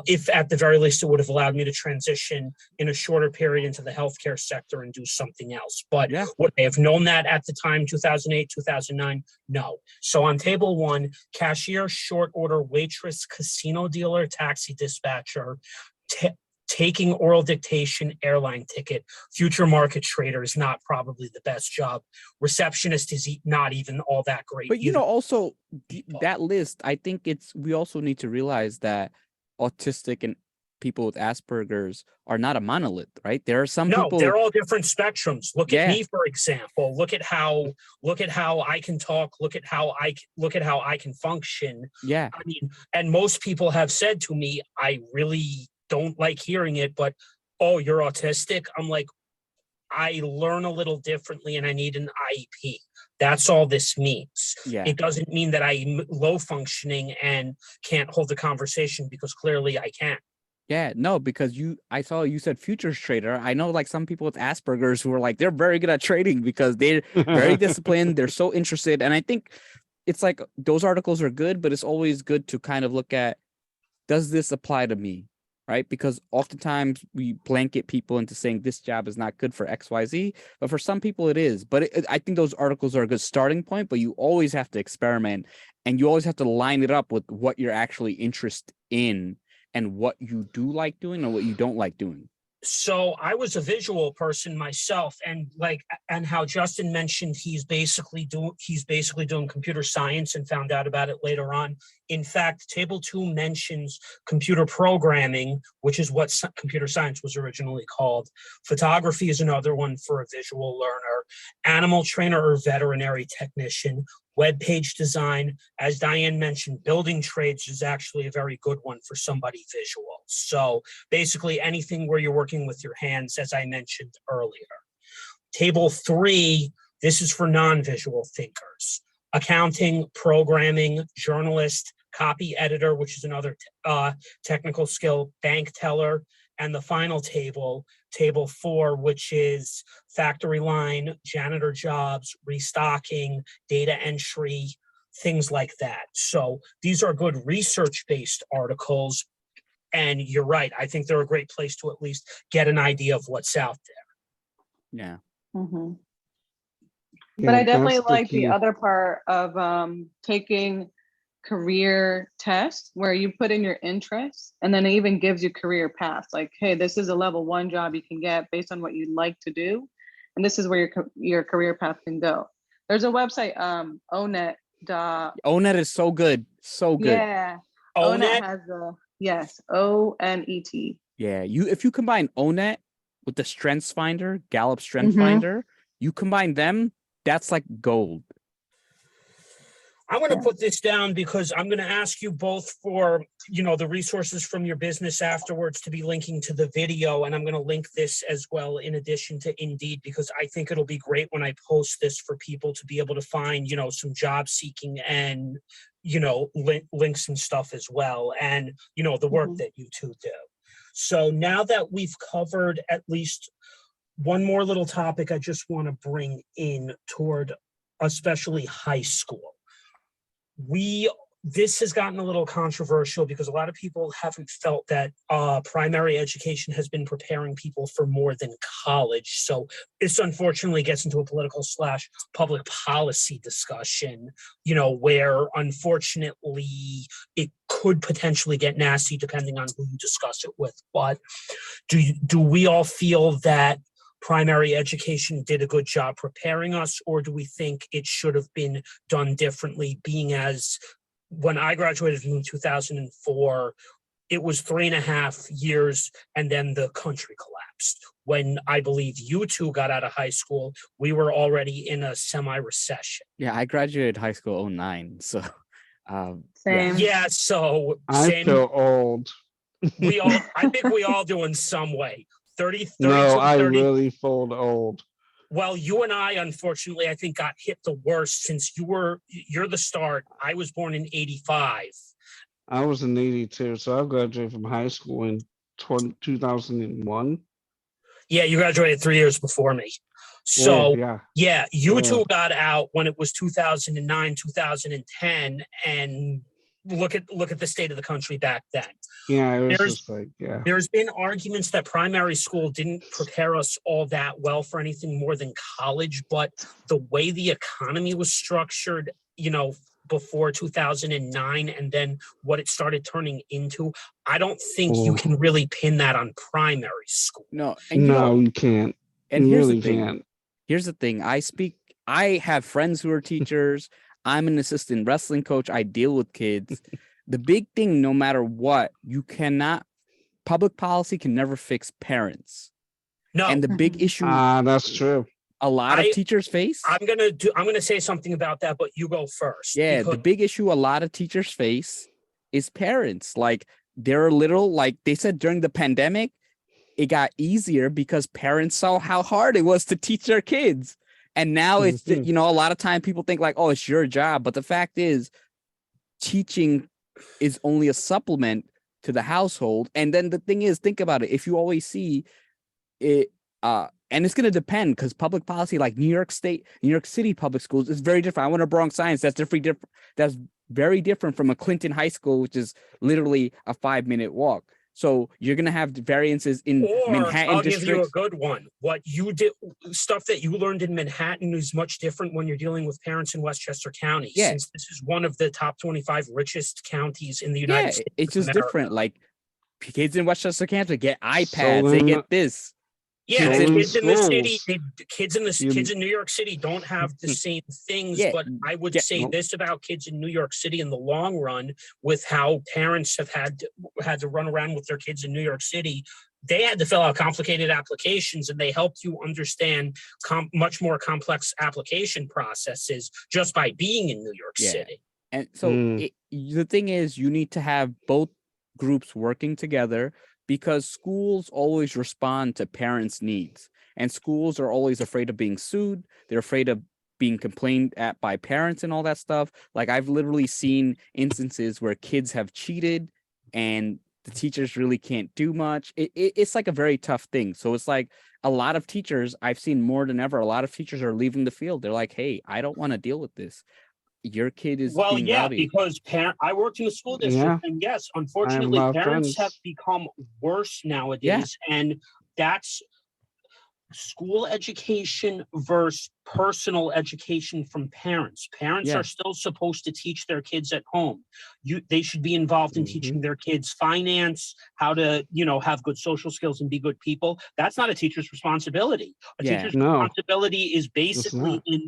If at the very least it would have allowed me to transition in a shorter period into the healthcare sector and do something else. But Yeah. would I have known that at the time, 2008, 2009? No. So on table 1, cashier, short order waitress, casino dealer, taxi dispatcher, taking oral dictation, airline ticket, future market trader is not probably the best job. Receptionist is not even all that great. But either. also that list, I think we also need to realize that autistic and people with Asperger's are not a monolith, right? There are some No, people. they're all different spectrums. Look at Yeah. me, for example. Look at how I can talk. Look at how I can function. Yeah. I mean, and most people have said to me, I really don't like hearing it, but oh, you're autistic. I'm like, I learn a little differently and I need an IEP. That's all this means. Yeah. It doesn't mean that I'm low functioning and can't hold the conversation, because clearly I can. Yeah, no, because I saw you said futures trader. I know like some people with Asperger's who are like, they're very good at trading because they're very disciplined. They're so interested. And I think it's like those articles are good, but it's always good to kind of look at, does this apply to me? right? Because oftentimes we blanket people into saying this job is not good for XYZ, but for some people it is. But I think those articles are a good starting point, but you always have to experiment and you always have to line it up with what you're actually interested in and what you do like doing and what you don't like doing. So I was a visual person myself, and how Justin mentioned he's basically doing computer science and found out about it later on. In fact, table 2 mentions computer programming, which is what computer science was originally called. Photography is another one for a visual learner. Animal trainer or veterinary technician. Web page design, as Diane mentioned, building trades is actually a very good one for somebody visual. So basically anything where you're working with your hands, as I mentioned earlier. Table 3, this is for non-visual thinkers. Accounting, programming, journalist, copy editor, which is another technical skill, bank teller, and the final table, table 4, which is factory line, janitor jobs, restocking, data entry, things like that. So these are good research-based articles. And you're right. I think they're a great place to at least get an idea of what's out there. Yeah. Mhm. Yeah, But I definitely that's the like the key. other part of taking career tests where you put in your interests and then it even gives you career paths. Like, hey, this is a level 1 job you can get based on what you like to do. And this is where your career path can go. There's a website, onet. ONET is so good. So good. Yeah. ONET? Has yes, ONET. Yeah. If you combine ONET with the Strengths Finder, Gallup Strength Mhm. Finder, you combine them, that's like gold. I want to Yeah. put this down because I'm going to ask you both for, the resources from your business afterwards to be linking to the video. And I'm going to link this as well in addition to Indeed, because I think it'll be great when I post this for people to be able to find, some job seeking and, links and stuff as well. And, the work Mhm. that you two do. So now that we've covered at least one more little topic, I just want to bring in toward especially high school. This has gotten a little controversial because a lot of people haven't felt that primary education has been preparing people for more than college. So this unfortunately gets into a political/public policy discussion, where unfortunately it could potentially get nasty depending on who you discuss it with. But do we all feel that primary education did a good job preparing us, or do we think it should have been done differently, being as when I graduated in 2004, it was 3.5 years and then the country collapsed. When I believe you two got out of high school, we were already in a semi-recession. Yeah, I graduated high school 09. So Same. Yeah, so I same. feel old. I think we all do in some way. 30, No, 32, I 30. really feel old. Well, you and I, unfortunately, I think got hit the worst since you're the start. I was born in 85. I was in 82, so I graduated from high school in 2001. Yeah, you graduated 3 years before me. So yeah. you two got out when it was 2009, 2010, and look at the state of the country back then. Yeah, it was There's been arguments that primary school didn't prepare us all that well for anything more than college, but the way the economy was structured, before 2009 and then what it started turning into, I don't think you can really pin that on primary school. No, you can't. And you here's really the thing. Can't. Here's the thing. I have friends who are teachers. I'm an assistant wrestling coach. I deal with kids. The big thing, no matter what, public policy can never fix parents. No. And the big issue that's true. A lot of teachers face. I'm gonna say something about that, but you go first. Yeah, the big issue a lot of teachers face is parents. Like they're like they said during the pandemic, it got easier because parents saw how hard it was to teach their kids. And now it's, a lot of time people think like, oh, it's your job. But the fact is, teaching is only a supplement to the household. And then the thing is, think about it. If you always see it, and it's going to depend because public policy, like New York City public schools is very different. I went to Bronx Science. That's different. That's very different from a Clinton High School, which is literally a 5-minute walk. So you're going to have variances in Or Manhattan I'll give you a districts. good one. What you did, stuff that you learned in Manhattan is much different when you're dealing with parents in Westchester County, Yeah. since this is one of the top 25 richest counties in the Yeah, United States. it's of just America. different. Like Kids in Westchester County get So iPads, they in- get this. Yeah, Kids the in kids in the city, schools, kids in New York City don't have the same things. Yeah, But I would yeah. say Nope. this about kids in New York City in the long run, with how parents have had to run around with their kids in New York City. They had to fill out complicated applications, and they helped you understand much more complex application processes just by being in New York Yeah. City. And so Mm. the thing is, you need to have both groups working together, because schools always respond to parents' needs, and schools are always afraid of being sued. They're afraid of being complained at by parents and all that stuff. Like, I've literally seen instances where kids have cheated and the teachers really can't do much. It's like a very tough thing. So it's like a lot of teachers, I've seen more than ever, a lot of teachers are leaving the field. They're like, hey, I don't want to deal with this. Your kid is Well, being yeah, rowdy. because I worked in a school district, Yeah. and yes, I have a unfortunately, lot of parents have friends. become worse nowadays, and that's school education versus personal education from parents. Parents Yeah. are still supposed to teach their kids at home. They should be involved in Mhm. teaching their kids finance, how to, have good social skills and be good people. That's not a teacher's responsibility. A Yeah. teacher's No, responsibility is it's basically not.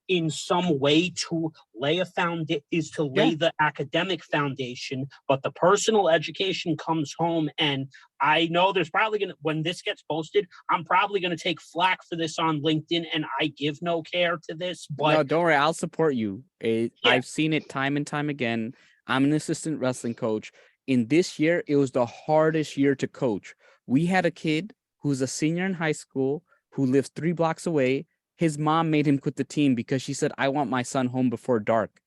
in some way to lay the academic foundation, but the personal education comes home. And I know there's probably when this gets posted, I'm probably gonna take flack for this on LinkedIn, and I give no care to this, No, but don't worry. I'll support you. Yeah. I've seen it time and time again. I'm an assistant wrestling coach. In this year, it was the hardest year to coach. We had a kid who's a senior in high school who lives 3 blocks away. His mom made him quit the team because she said, I want my son home before dark.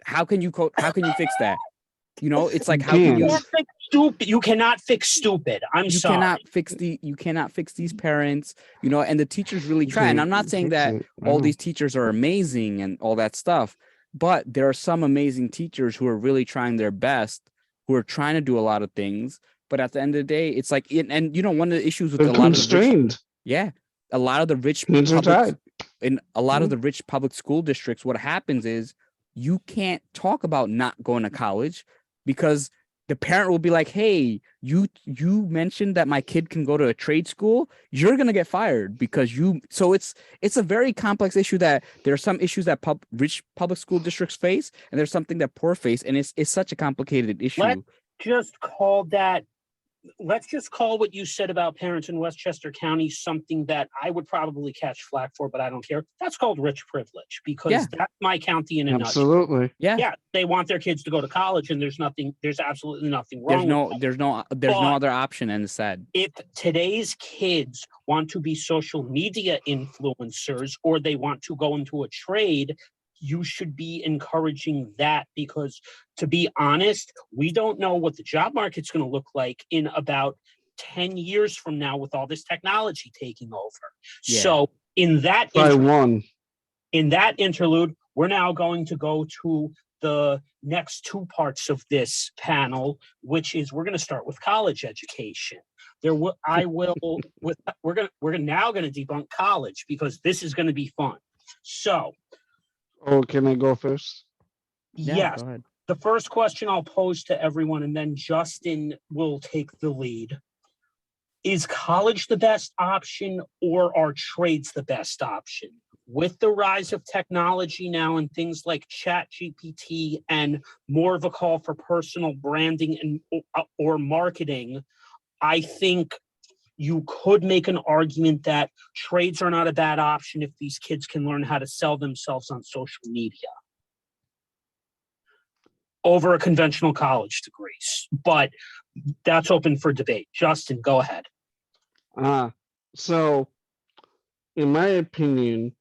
How can you fix that? It's like, You how can you you can't. can't fix stupid. You cannot fix stupid. I'm you sorry. cannot fix these parents, and the teachers really try. And I'm not saying Fix that it. all No. these teachers are amazing and all that stuff, but there are some amazing teachers who are really trying their best, who are trying to do a lot of things. But at the end of the day, it's like, and one of the issues with They're a lot of the rich, constrained. a lot of the rich Hands are public tied. in a lot of Mhm. the rich public school districts, what happens is you can't talk about not going to college, because the parent will be like, hey, you mentioned that my kid can go to a trade school, you're going to get fired because so it's a very complex issue, that there are some issues that rich public school districts face, and there's something that poor face, and it's such a complicated issue. Let's just call what you said about parents in Westchester County something that I would probably catch flack for, but I don't care. That's called rich privilege, because Yeah. that's my county in a nutshell. Absolutely. Yeah. They want their kids to go to college, and there's absolutely nothing There's wrong with no But- other option, and it's sad. if today's kids want to be social media influencers, or they want to go into a trade, you should be encouraging that, because, to be honest, we don't know what the job market's going to look like in about 10 years from now with all this technology taking over. Yeah. So in that By one. interlude, we're now going to go to the next 2 parts of this panel, which is we're going to start with college education. We're now going to debunk college, because this is going to be fun. So, Oh, can I go first? Yeah, yes, go ahead. the first question I'll pose to everyone, and then Justin will take the lead. Is college the best option, or are trades the best option? With the rise of technology now and things like ChatGPT and more of a call for personal branding and or marketing, I think you could make an argument that trades are not a bad option if these kids can learn how to sell themselves on social media over a conventional college degree. But that's open for debate. Justin, go ahead. So, in my opinion,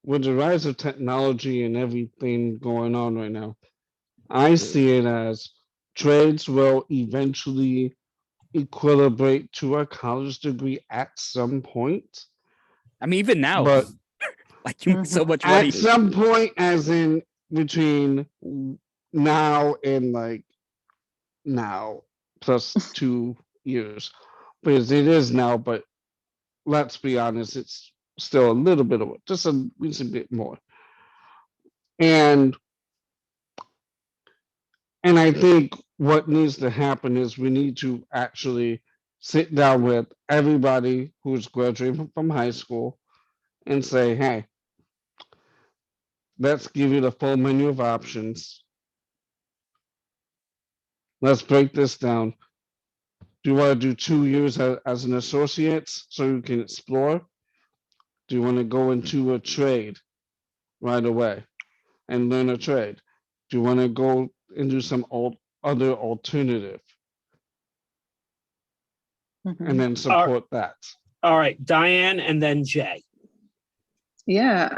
with the rise of technology and everything going on right now, I see it as trades will eventually equilibrate to a college degree at some point. I mean, even now, But like, you make so much money. at some point, as in between now and now, plus 2 years, because it is now. But let's be honest, it's still a little bit of just a bit more. And I think what needs to happen is we need to actually sit down with everybody who's graduating from high school and say, hey, let's give you the full menu of options. Let's break this down. Do you want to do 2 years as an associate so you can explore? Do you want to go into a trade right away and learn a trade? Do you want to go and do some other alternative and then support that? All right, Diane and then Jay. Yeah.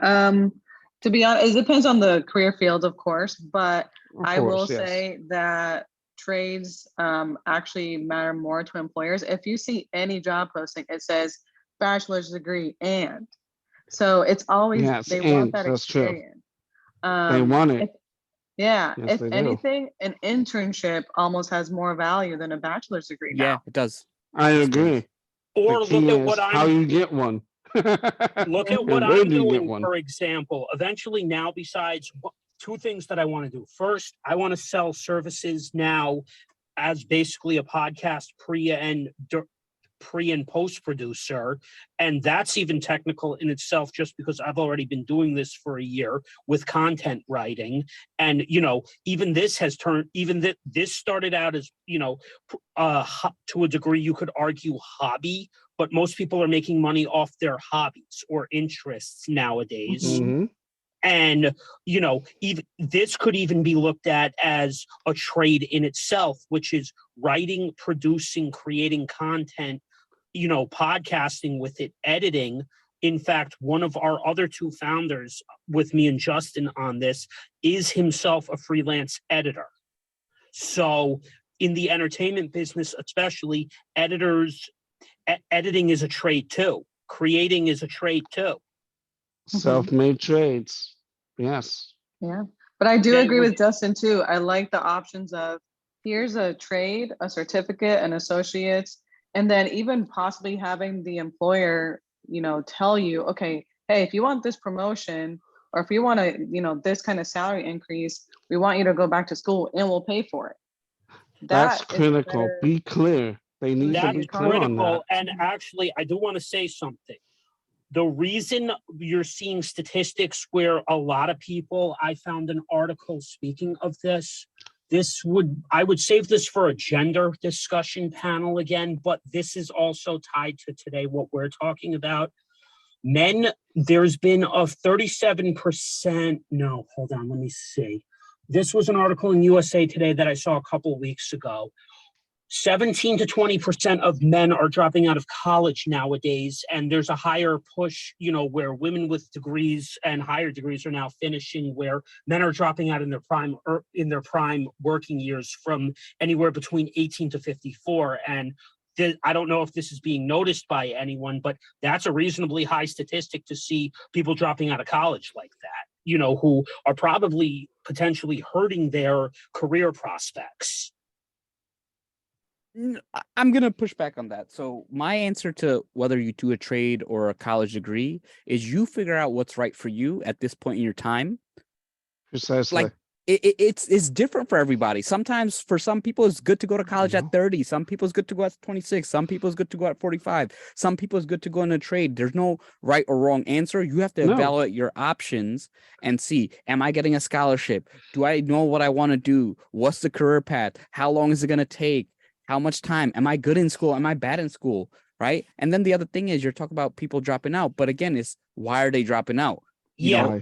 To be honest, it depends on the career field, of course, but I will Yes. say that trades actually matter more to employers. If you see any job posting, it says bachelor's degree and. So it's always, Yes, they and want that that's true. experience. They want it. Yeah, Yes, if they do. anything, an internship almost has more value than a bachelor's degree Yeah, now. it does. I agree. Or The look key at is what how I'm you get one. look at And what where I'm do you get doing, one? for example. Eventually now, besides two things that I want to do. First, I want to sell services now as basically a podcast pre and post producer, and that's even technical in itself just because I've already been doing this for a year with content writing. And even this has turned, this started out as to a degree you could argue hobby, but most people are making money off their hobbies or interests nowadays. Mm-hmm. And even this could even be looked at as a trade in itself, which is writing, producing, creating content, podcasting with it, editing. In fact, one of our other two founders with me and Justin on this is himself a freelance editor. So in the entertainment business, especially, editing is a trade too. Creating is a trade too. Self-made trades. Yes. Yeah. But I do Jay, agree with Justin too. I like the options of here's a trade, a certificate, an associate's, and then even possibly having the employer, tell you, okay, hey, if you want this promotion or if you want to, this kind of salary increase, we want you to go back to school and we'll pay for it. That's That is a critical. better Be clear. They need to That's be clear on that. critical. And actually, I do want to say something. The reason you're seeing statistics where a lot of people, I found an article speaking of this. I would save this for a gender discussion panel again, but this is also tied to today, what we're talking about. Men, there's been a 37%. No, hold on, let me see. This was an article in USA Today that I saw a couple of weeks ago. 17 to 20% of men are dropping out of college nowadays, and there's a higher push, where women with degrees and higher degrees are now finishing, where men are dropping out in their prime working years from anywhere between 18 to 54. And I don't know if this is being noticed by anyone, but that's a reasonably high statistic to see people dropping out of college like that, who are probably potentially hurting their career prospects. I'm going to push back on that. So my answer to whether you do a trade or a college degree is you figure out what's right for you at this point in your time. Precisely. Like it's different for everybody. Sometimes for some people, it's good to go to college at 30. Some people it's good to go at 26. Some people it's good to go at 45. Some people it's good to go in a trade. There's no right or wrong answer. You have to evaluate your options and see, am I getting a scholarship? Do I know what I want to do? What's the career path? How long is it going to take? How much time? Am I good in school? Am I bad in school? Right. And then the other thing is you're talking about people dropping out. But again, it's why are they dropping out? Yeah.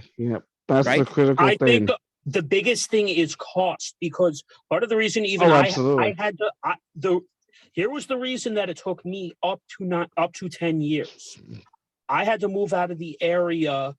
That's the critical thing. I think the biggest thing is cost, because part of the reason even I had here was the reason that it took me up to 10 years. I had to move out of the area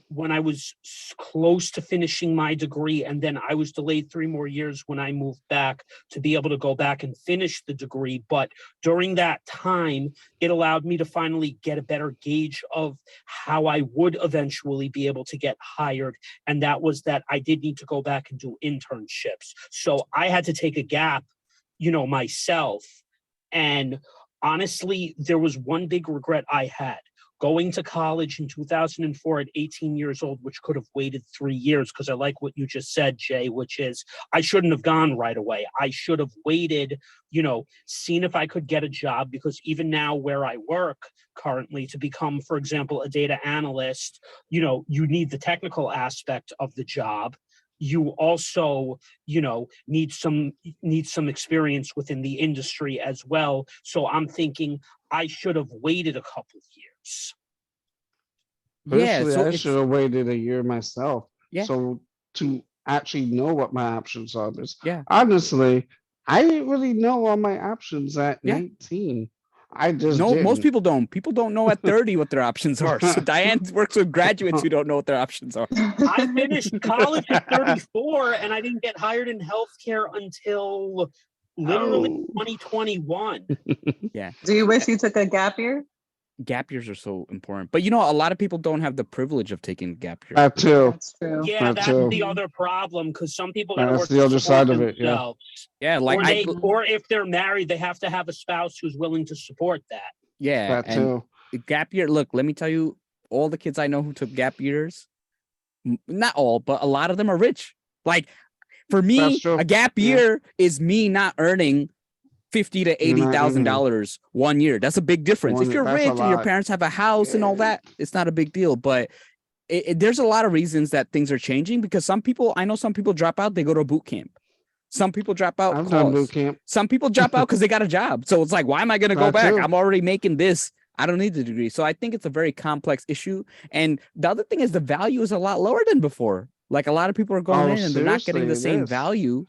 when I was close to finishing my degree, and then I was delayed 3 more years when I moved back to be able to go back and finish the degree. But during that time, it allowed me to finally get a better gauge of how I would eventually be able to get hired. And that was that I did need to go back and do internships. So I had to take a gap myself. And honestly, there was one big regret I had. Going to college in 2004 at 18 years old, which could have waited 3 years, because I like what you just said, Jay, which is I shouldn't have gone right away. I should have waited, seen if I could get a job, because even now where I work currently, to become, for example, a data analyst, you need the technical aspect of the job. You also, need some experience within the industry as well. So I'm thinking I should have waited a couple of years. Yeah, Personally, so I it's should have waited a year myself. yeah, So to actually know what my options are, because yeah, honestly, I didn't really know all my options at yeah. 19. I just No, most didn't. people don't. People don't know at 30 what their options are. So Diane works with graduates who don't know what their options are. I finished college at 34 and I didn't get hired in healthcare until literally Oh, 2021. Yeah. Do you wish you took a gap year? Gap years are so important. But a lot of people don't have the privilege of taking a gap year. that too. That's true. Yeah, That that's too. the other problem, because some people got to That's work the to other support side of it. Yeah. themselves. Yeah, like Or if they're married, they have to have a spouse who's willing to support that. yeah, That and too. a gap year. Look, let me tell you, all the kids I know who took gap years, not all, but a lot of them are rich. Like for me, That's true. a gap Yeah. year is me not earning $50,000 to You're not $80,000 1 year. That's a big difference. If you're That's a rich and your lot. parents have a house and all Yeah. that, it's not a big deal. But there's a lot of reasons that things are changing, because I know some people drop out, they go to a boot camp. Some people drop out I've done boot cause. camp. Some people drop out because they got a job. So it's like, why am I going to go That back? too. I'm already making this. I don't need the degree. So I think it's a very complex issue. And the other thing is the value is a lot lower than before. Like a lot of people are going Oh, in and they're not getting the seriously, it same is. value.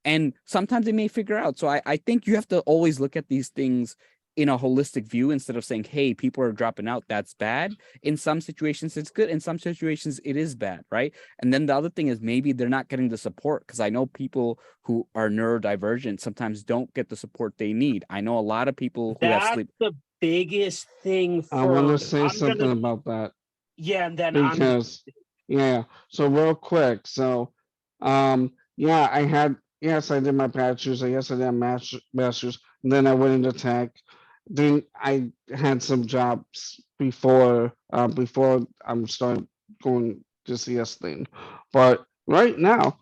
And sometimes they may figure out. So I think you have to always look at these things in a holistic view instead of saying, hey, people are dropping out, that's bad. In some situations, it's good. In some situations, it is bad, right? And then the other thing is maybe they're not getting the support, because I know people who are neurodivergent sometimes don't get the support they need. I know a lot of people who have That's sleep. the biggest thing I want for to say something about that. yeah, and then I'm gonna Because yeah, so real quick, so yeah, I did my bachelor's, yes I did a master's, and then I went into tech. Then I had some jobs before I'm starting going to CS thing. But right now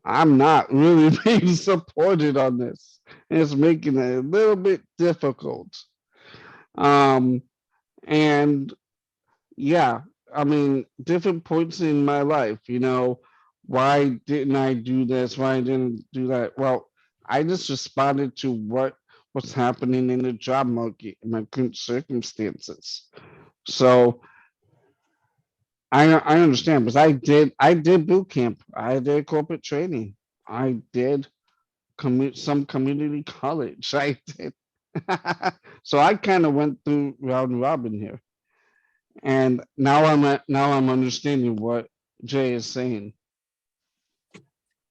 I'm not really being supported on this. It's making it a little bit difficult. Um and yeah, I mean, different points in my life, why didn't I do this? Why I didn't do that? Well, I just responded to what was happening in the job market in my current circumstances. So I understand, because I did boot camp, I did corporate training, I did some community college, I did. So I kind of went through round robin here. And now I'm understanding what Jay is saying.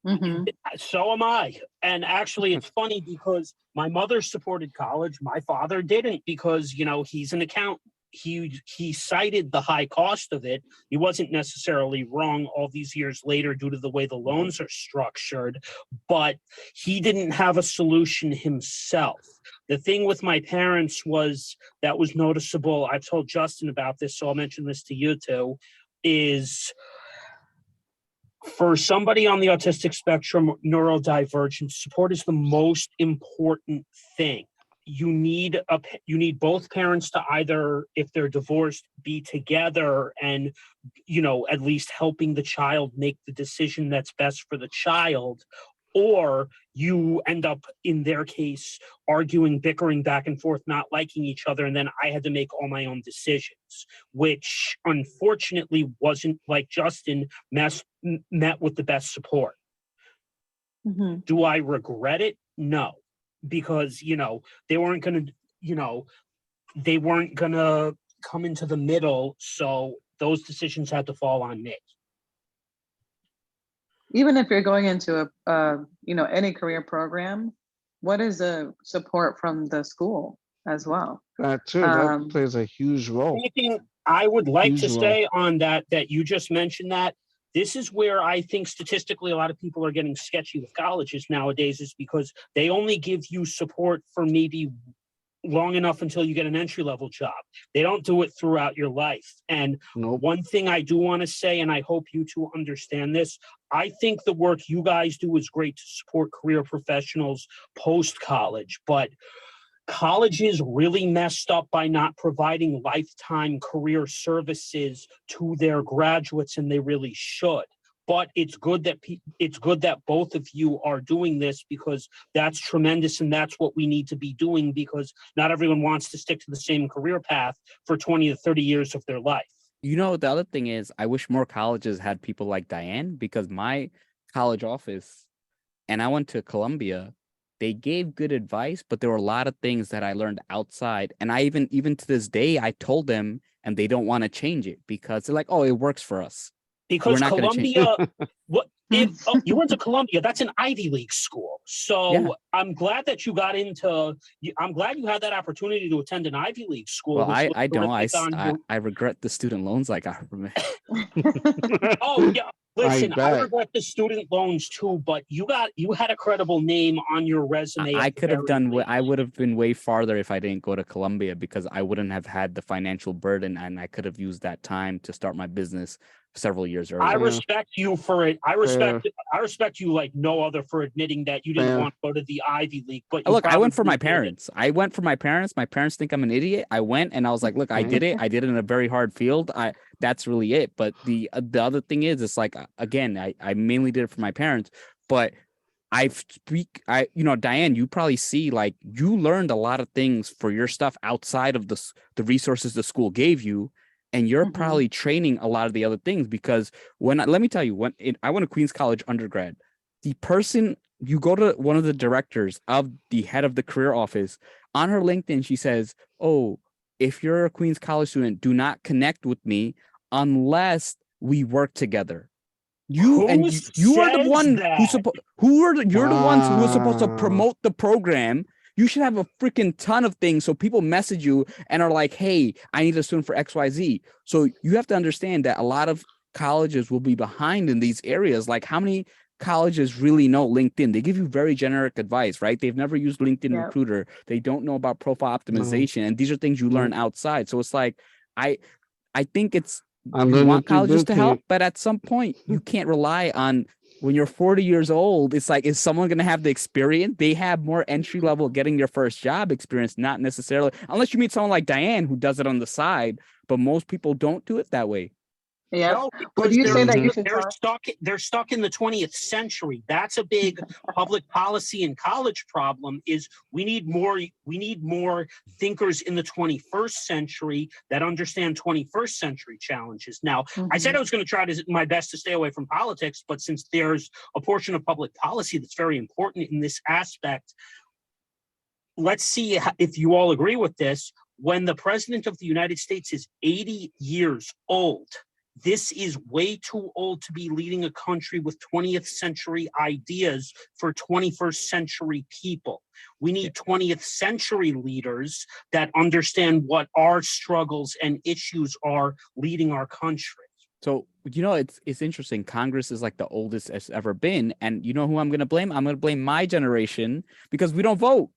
Mhm. so am I. And actually, it's funny because my mother supported college. My father didn't, because, he's an accountant. He cited the high cost of it. He wasn't necessarily wrong all these years later due to the way the loans are structured, but he didn't have a solution himself. The thing with my parents that was noticeable. I've told Justin about this, so I'll mention this to you too, is for somebody on the autistic spectrum, neurodivergent, support is the most important thing. You need both parents to either, if they're divorced, be together and, at least helping the child make the decision that's best for the child. Or you end up, in their case, arguing, bickering back and forth, not liking each other. And then I had to make all my own decisions, which unfortunately wasn't, like Justin, met with the best support. Mhm. Do I regret it? No, because, they weren't going to come into the middle. So those decisions had to fall on me. Even if you're going into any career program, what is the support from the school as well? That too, that plays a huge role. Anything I would like to Huge role. say on that you just mentioned, that this is where I think statistically a lot of people are getting sketchy with colleges nowadays, is because they only give you support for maybe long enough until you get an entry-level job. They don't do it throughout your life. And Nope. one thing I do want to say, and I hope you two understand this, I think the work you guys do is great to support career professionals post-college, but colleges really messed up by not providing lifetime career services to their graduates, and they really should. But it's good that both of you are doing this, because that's tremendous, and that's what we need to be doing, because not everyone wants to stick to the same career path for 20 to 30 years of their life. You know, the other thing is, I wish more colleges had people like Diane, because my college office, and I went to Columbia, they gave good advice, but there were a lot of things that I learned outside. And I even to this day, I told them, and they don't want to change it because they're like, oh, it works for us. Because We're not gonna change Columbia, you went to Columbia, that's an Ivy League school. So Yeah. I'm glad that you got into, I'm glad you had that opportunity to attend an Ivy League school. Well, which I was don't. terrific on your- I regret the student loans I got from it. Oh yeah, listen, I bet. regret the student loans too, but you had a credible name on your resume. I at the could have very done. least. I would have been way farther if I didn't go to Columbia, because I wouldn't have had the financial burden, and I could have used that time to start my business several years earlier. I Yeah. respect you for it. I respect you like no other for admitting that you didn't Fair. want to go to the Ivy League. But you Look, I went for probably my did it. parents. I went for my parents. My parents think I'm an idiot. I went and I was like, look, I did it. I did it in a very hard field. That's really it. But the other thing is, it's like, again, I mainly did it for my parents, but Diane, you probably see, like, you learned a lot of things for your stuff outside of the resources the school gave you. And you're Mhm. probably training a lot of the other things, because let me tell you, I went to Queens College undergrad, the person, you go to one of the directors of the head of the career office, on her LinkedIn, she says, oh, if you're a Queens College student, do not connect with me unless we work together. You are the says one that? you're the ones who are supposed to Wow. promote the program. You should have a freaking ton of things, so people message you and are like, hey, I need a student for XYZ. So you have to understand that a lot of colleges will be behind in these areas. Like, how many colleges really know LinkedIn? They give you very generic advice, right? They've never used LinkedIn Yep. Recruiter. They don't know about profile optimization. And these are things you No. learn outside. So it's like, I think it's, I'm you learning want through colleges boot to help, camp. but at some point you can't rely on, when you're 40 years old, it's like, is someone going to have the experience? They have more entry level getting your first job experience, not necessarily, unless you meet someone like Diane who does it on the side, but most people don't do it that way. Yeah. No, Would because you say that you should they're talk? stuck in the 20th century. That's a big public policy and college problem. Is we need more thinkers in the 21st century that understand 21st century challenges. Now, I said I was going to try my best to stay away from politics, but since there's a portion of public policy that's very important in this aspect, let's see if you all agree with this. When the president of the United States is 80 years old, this is way too old to be leading a country with 20th century ideas for 21st century people. We need 20th century leaders that understand what our struggles and issues are leading our country. So, it's interesting. Congress is like the oldest it's ever been. And you know who I'm going to blame? I'm going to blame my generation, because we don't vote.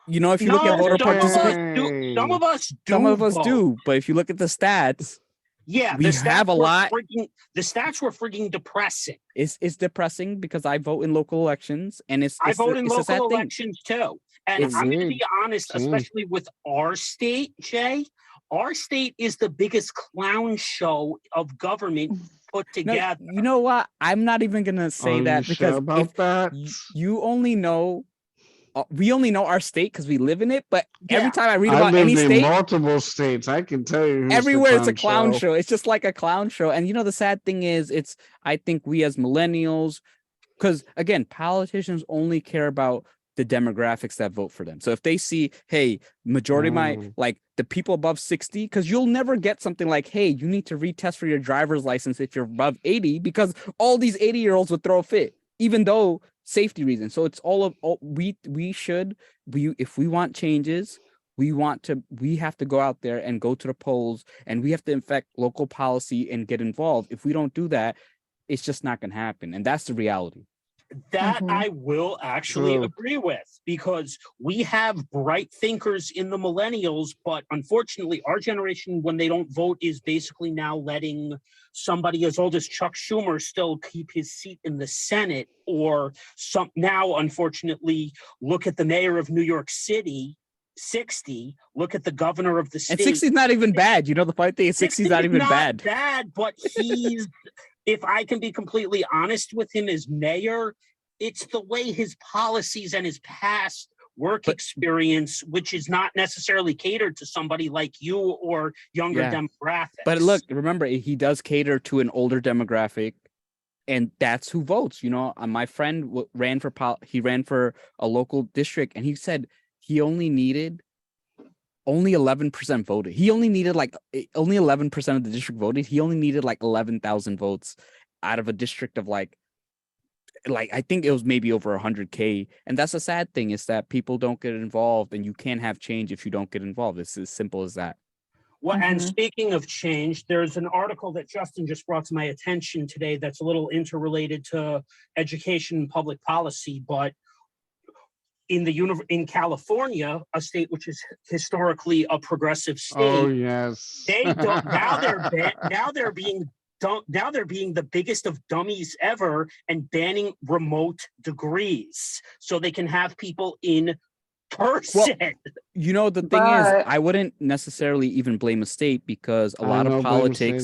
If you look at voter participation, some of us do. vote. But if you look at the stats, yeah, we have a lot. The stats were freaking depressing. It's depressing, because I vote in local elections, and I vote in local elections too. And I'm going to be honest, especially with our state, Jay, our state is the biggest clown show of government put together. No, you know what? I'm not even going to say that, because you only know, we only know our state because we live in it. But every time I read about any state, multiple states, I can tell you everywhere it's a clown show. It's just like a clown show. And the sad thing is, I think we as millennials, because again, politicians only care about the demographics that vote for them. So if they see, hey, majority of my, like, the people above 60, because you'll never get something like, hey, you need to retest for your driver's license if you're above 80, because all these 80-year-olds would throw a fit, even though safety reasons. So it's if we want changes, we have to go out there and go to the polls, and we have to affect local policy and get involved. If we don't do that, it's just not going to happen. And that's the reality. That Mhm. I will actually True. agree with, because we have bright thinkers in the millennials, but unfortunately our generation, when they don't vote, is basically now letting somebody as old as Chuck Schumer still keep his seat in the Senate, or some now, unfortunately, look at the mayor of New York City, 60, look at the governor of the And state. 60 is not even bad. You know, the funny thing is 60 is not even bad. But he's, if I can be completely honest with him as mayor, it's the way his policies and his past work experience, which is not necessarily catered to somebody like you or younger demographics. But look, remember, he does cater to an older demographic, and that's who votes. You know, my friend ran for he ran for a local district, and he said he only 11% voted. He only needed only 11% of the district voted. He only needed like 11,000 votes out of a district of like I think it was maybe over 100K. And that's a sad thing, is that people don't get involved, and you can't have change if you don't get involved. It's as simple as that. Well, and Mhm. speaking of change, there's an article that Justin just brought to my attention today that's a little interrelated to education and public policy, but in California, a state which is historically a progressive state, Oh yes. they don't now they're being the biggest of dummies ever and banning remote degrees so they can have people in person. You know, the thing is, But- I wouldn't necessarily even blame a state, because a I lot of don't blame the state politics,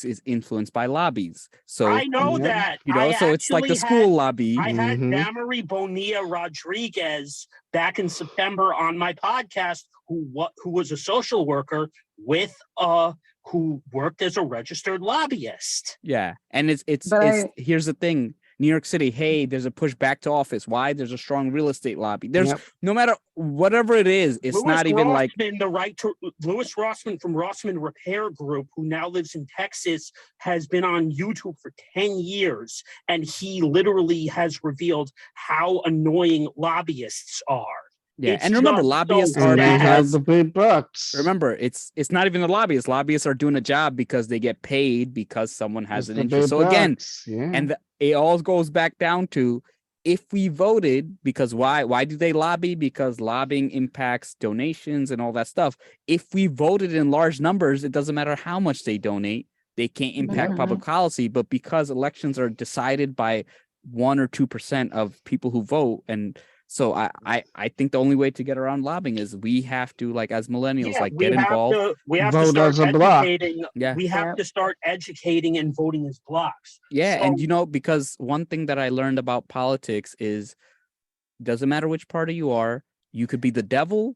either. is influenced by lobbies. So I know Yeah. that. you know, I so it's like the actually school lobby. I had Mhm. Damarie Bonilla Rodriguez back in September on my podcast, who was a social worker with who worked as a registered lobbyist. Yeah, and it's But here's the thing. New York City, hey, there's a push back to office. Why? There's a strong real estate lobby. There's Yep. no matter whatever it is, it's Louis not even like Louis Rossman from Rossman Repair Group, who now lives in Texas, has been on YouTube for 10 years, and he literally has revealed how annoying lobbyists are. yeah. It's And remember, just lobbyists so are And they sad. have because the big bucks. remember, it's not even the lobbyists. Lobbyists are doing a job because they get paid because someone has It's an the interest. big So again, bucks. Yeah. and it all goes back down to, if we voted, because why do they lobby? Because lobbying impacts donations and all that stuff. If we voted in large numbers, it doesn't matter how much they donate, they can't impact Mhm. public policy. But because elections are decided by 1 or 2% of people who vote, and so I think the only way to get around lobbying is we have to, like, as millennials, Yeah, like, get involved. we have to Vote start as a block. educating. Yeah. We have Yep. to start educating and voting as blocks. Yeah, So- and you know, because one thing that I learned about politics is, doesn't matter which party you are, you could be the devil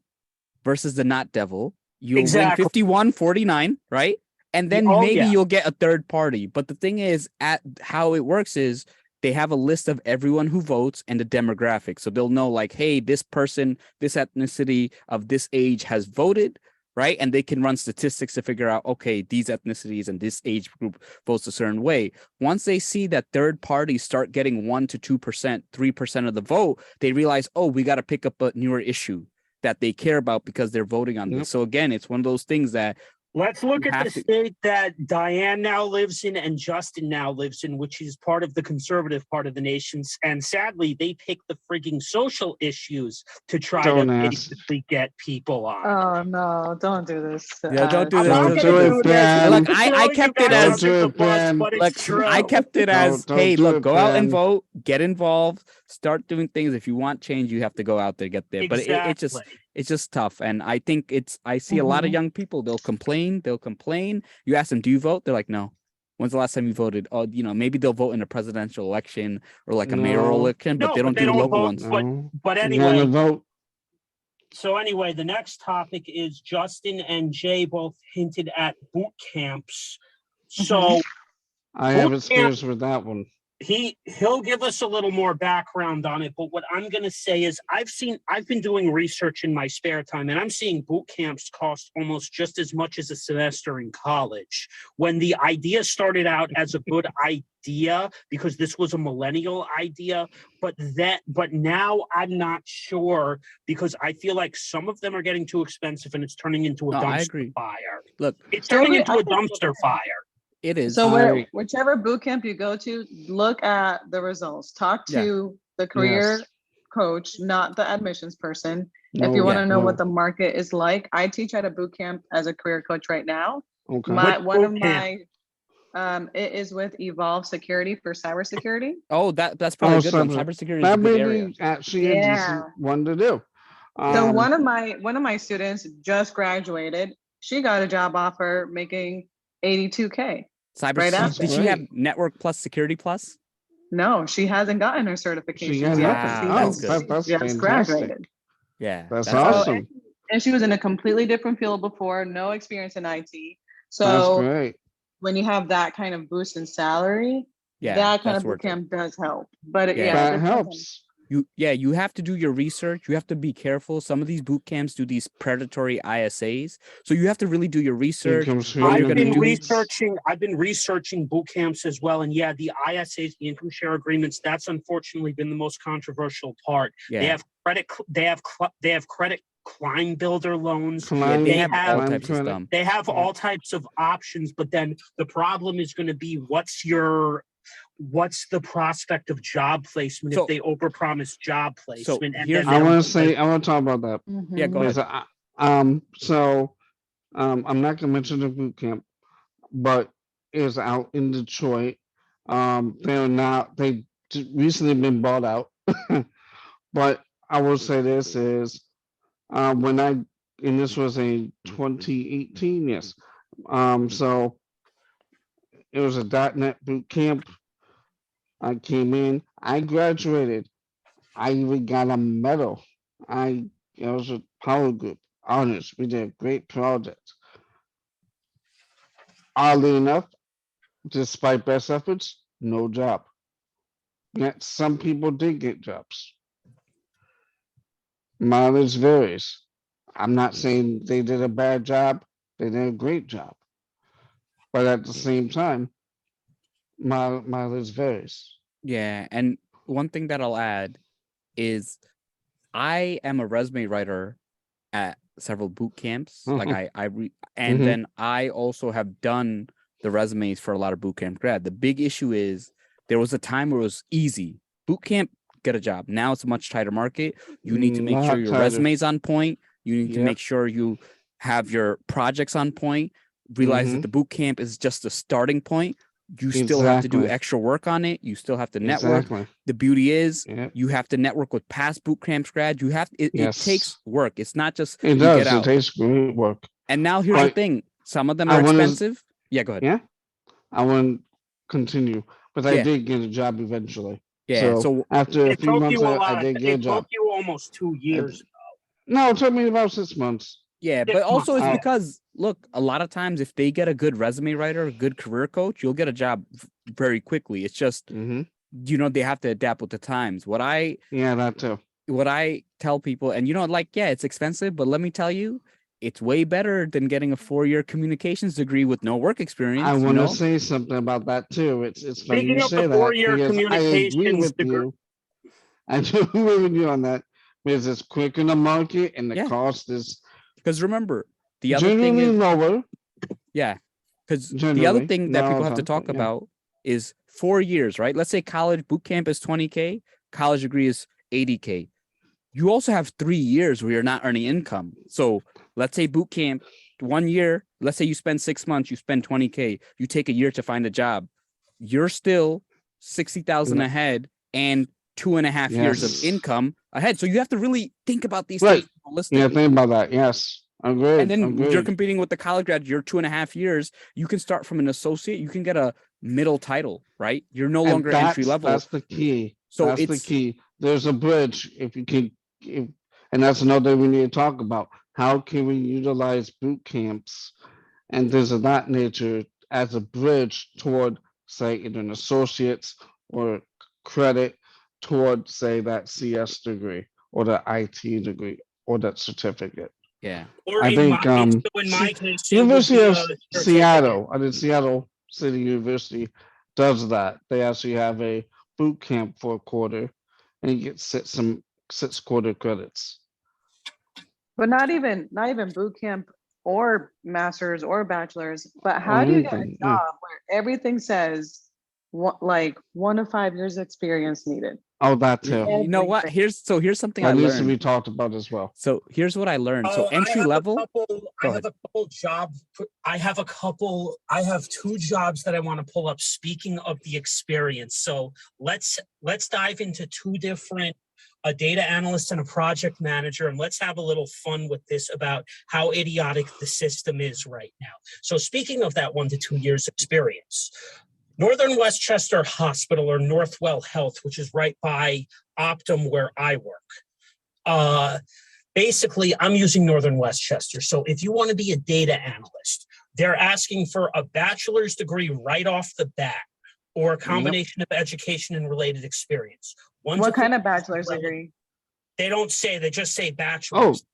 versus the not devil. You'll Exactly. win 51-49, right? And then Oh, maybe yeah. you'll get a third party. But the thing is, at how it works is, they have a list of everyone who votes and the demographic. So they'll know, like, hey, this person, this ethnicity of this age has voted, right? And they can run statistics to figure out, okay, these ethnicities and this age group votes a certain way. Once they see that third parties start getting 1 to 2%, 3% of the vote, they realize, oh, we got to pick up a newer issue that they care about because they're voting on Yep. this. So again, it's one of those things that Let's look You at have the to- state that Diane now lives in and Justin now lives in, which is part of the conservative part of the nation. And sadly, they pick the frigging social issues to try Don't to ask. basically get people on. Oh no, don't do this. Yeah, don't do I'm this. not Don't gonna do it, do this. Ben. Look, I'm I throwing kept you it guys as- under the Don't do it, bus, Ben. but it's Look, true. I kept it as, Don't hey, do look, it, go out and Ben. vote, get involved, start doing things. If you want change, you have to go out there, get there. But Exactly. it's just tough. And I think I see a lot of Mhm. young people, they'll complain. You ask them, do you vote? They're like, no. When's the last time you voted? Oh, you know, maybe they'll vote in a presidential election or like a mayoral No. election, but No, they don't do the local vote. ones. No. But You gotta anyway, vote. so anyway, the next topic is Justin and Jay both hinted at boot camps. So I have Boot experience with that one. he'll give us a little more background on it, but what I'm going to say is I've been doing research in my spare time, and I'm seeing boot camps cost almost just as much as a semester in college. When the idea started out as a good idea, because this was a millennial idea, but now I'm not sure, because I feel like some of them are getting too expensive and it's turning into a No, I dumpster agree. fire. Look, It's turning Joey, into I a think- dumpster fire. It is. So I- whichever boot camp you go to, look at the results. Talk Yeah. to the career Yes. coach, not the admissions person. If No, you want Yeah. to know what no. the market is like, I teach at a boot camp as a career coach right now. Okay. Which One of boot camp? my it is with Evolve Security for cybersecurity. Oh, that's probably a good one. cyber. Cybersecurity is a That good may area. be actually a Yeah. decent one to do. So Um, one of my students just graduated. She got a job offer making 82K. Cyber. Right after. Did she have Great. Network Plus, Security Plus? No, she hasn't gotten her She certifications got yet. nothing. Wow, She that's Oh, good. she that's just fantastic. graduated. Yeah, That's good. awesome. And she was in a completely different field before, no experience in IT. That's So great. when you have that kind of boost in salary, Yeah, that kind that's of worth boot it. camp does help. But it, Yeah. yeah, That it depends on- helps. You have to do your research. You have to be careful. Some of these boot camps do these predatory ISAs, so you have to really do your research. Income What stream you're I've gonna been do. researching. I've been researching boot camps as well, and yeah, the ISAs, the income share agreements. That's unfortunately been the most controversial part. Yeah, They have credit. They have credit climb builder loans. yeah, they Climb- have all climb types of credit. stuff. They have Yeah. all types of options, but then the problem is going to be what's the prospect of job placement So- if they overpromise job placement? And here's- then I they'll- want to say, I want to talk about that. Yeah, go Because ahead. I'm not gonna mention the boot camp, but it's out in Detroit. They recently been bought out. But I will say this is and this was a 2018, yes. So it was a .NET boot camp. I came in, I graduated. I even got a medal. It was a power group honors. We did a great project. Oddly enough, despite best efforts, no job. Yet some people did get jobs. Mileage varies. I'm not saying they did a bad job. They did a great job. But at the same time, mileage varies. Yeah, and one thing that I'll add is I am a resume writer at several boot camps. Like and Mhm. then I also have done the resumes for a lot of boot camp grad. The big issue is there was a time where it was easy. Boot camp, get a job. Now it's a much tighter market. You need to make sure Lot your tighter. resume's on point. You need to Yep. make sure you have your projects on point. Realize that Mhm. the boot camp is just a starting point. You still have to do Exactly. extra work on it. You still have to network. Exactly. The beauty is Yep. you have to network with past boot camps grad. You have it Yes. takes work. It's not just It you does. get It out. takes great work. And now here's the But thing. Some of them I are wanna- expensive. Yeah, go ahead. Yeah. I want to continue, but I Yeah. did get a job eventually. Yeah. So So after a it few took months, you a I lot. did get a It job. took you almost 2 years. No, it took me about 6 months. yeah, 6 but also months. it's Out. because look, a lot of times if they get a good resume writer, a good career coach, you'll get a job very quickly. It's just Hmm. they have to adapt with the times. What I that too. tell people, and yeah, it's expensive, but let me tell you, it's way better than getting a 4-year communications degree with no work experience. I want to say something about that too. It's funny Speaking you of say the that 4-year because I agree communications with degree, you. I do agree with you on that because it's quick in the market and the Yeah. cost is Because remember, the other thing generally is, lower. yeah, because the other Generally, thing not that all people the have to time, talk but yeah. about is 4 years, right? Let's say college boot camp is 20K, college degree is 80K. You also have 3 years where you're not earning income. So let's say boot camp, 1 year, let's say you spend 6 months, you spend 20K, you take a year to find a job. You're still 60,000 Yeah. ahead and 2.5 years of Yes. income ahead. So you have to really think about these Right. things holistically. Yeah, think about that. Yes, agreed. And then you're agreed. competing with the college grad, you're 2.5 years. You can start from an associate, you can get a middle title, right? You're no And longer entry level. That's the key. So That's the it's key. There's a bridge. And that's another thing we need to talk about. How can we utilize boot camps and things of that nature as a bridge toward, say, either an associate's or credit toward, say, that CS degree or the IT degree or that certificate. yeah. or I in think my case, it would University be of a certificate. Seattle, I think Seattle City University does that. They actually have a boot camp for a quarter, and you get 6 quarter credits. But not even boot camp or master's or bachelor's, but Or how do you get a anything, yeah. job where everything says like 1 to 5 years experience needed? Oh, that You, too. you know what? Everything. Here's something I That needs to be learned. talked about as well. So here's what I learned. So Oh, entry level. I Go have ahead. a couple jobs. I have two jobs that I want to pull up. Speaking of the experience, so let's dive into two different, a data analyst and a project manager, and let's have a little fun with this about how idiotic the system is right now. So speaking of that 1 to 2 years experience, Northern Westchester Hospital or Northwell Health, which is right by Optum where I work. Basically, I'm using Northern Westchester. So if you want to be a data analyst, they're asking for a bachelor's degree right off the bat or a combination of education and related experience. What kind of bachelor's degree? They don't say, they just say bachelor's.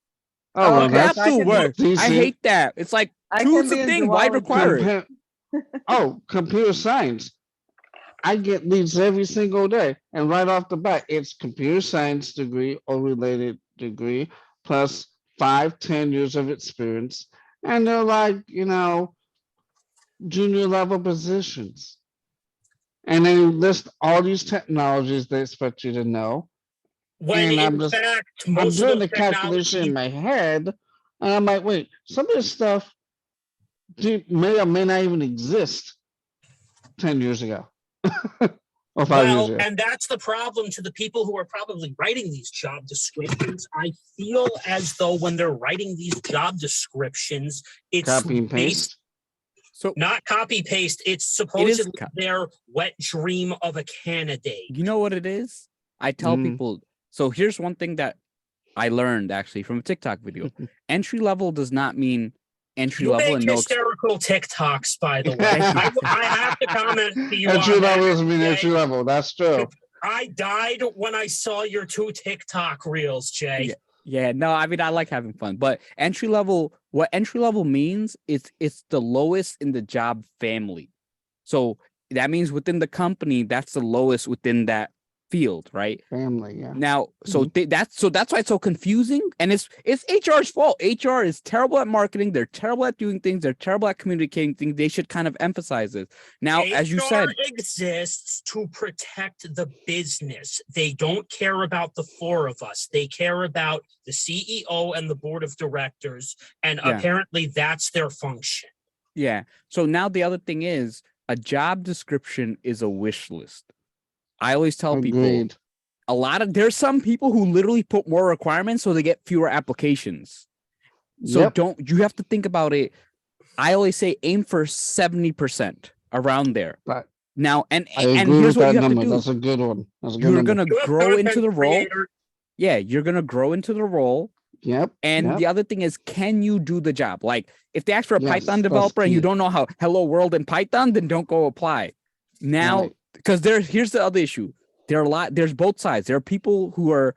Oh, well, Okay, okay, that so I too can be- works. I decent. hate that. It's like I choose can the be in thing. Why zoology. require it? Computer science. I get these every single day, and right off the bat, it's computer science degree or related degree plus 5-10 years of experience, and they're like, junior level positions, and they list all these technologies they expect you to know. When And in fact, I'm most of doing those the calculation in technology, my head, and I'm like, wait, some of this stuff may or may not even exist 10 years ago or 5 years ago. and that's the problem to the people who are probably writing these job descriptions. I feel as though when they're writing these job descriptions, it's Copy and based, paste. So not copy paste. It's supposedly their wet dream of a candidate. you know what it is? I tell Mm. people. So here's one thing that I learned actually from a TikTok video. Entry level does not mean entry You level make and no. hysterical TikToks, by the way. Thank you. I have to comment to you Entry on level that. doesn't mean entry Jay. level. That's true. I died when I saw your two TikTok reels, Jay. Yeah, no, I mean I like having fun, but entry level, what entry level means is it's the lowest in the job family. So that means within the company, that's the lowest within that field, right? Family, yeah. Now, so that's why it's so confusing, and it's HR's fault. HR is terrible at marketing. They're terrible at doing things. They're terrible at communicating things. They should kind of emphasize this. Now, as you said, exists to protect the business. They don't care about the four of us. They care about the CEO and the board of directors, and apparently that's their function. Yeah. So now the other thing is a job description is a wish list. I always tell people there's some people who literally put more requirements so they get fewer applications. So you have to think about it. I always say aim for 70% around there. But now, and here's what you have to do. That's a good one. You're going to grow into the role. Yeah, you're going to grow into the role. Yep. And the other thing is, can you do the job? Like if they ask for a Python developer and you don't know how hello world in Python, then don't go apply. Now, because here's the other issue. There's both sides. There are people who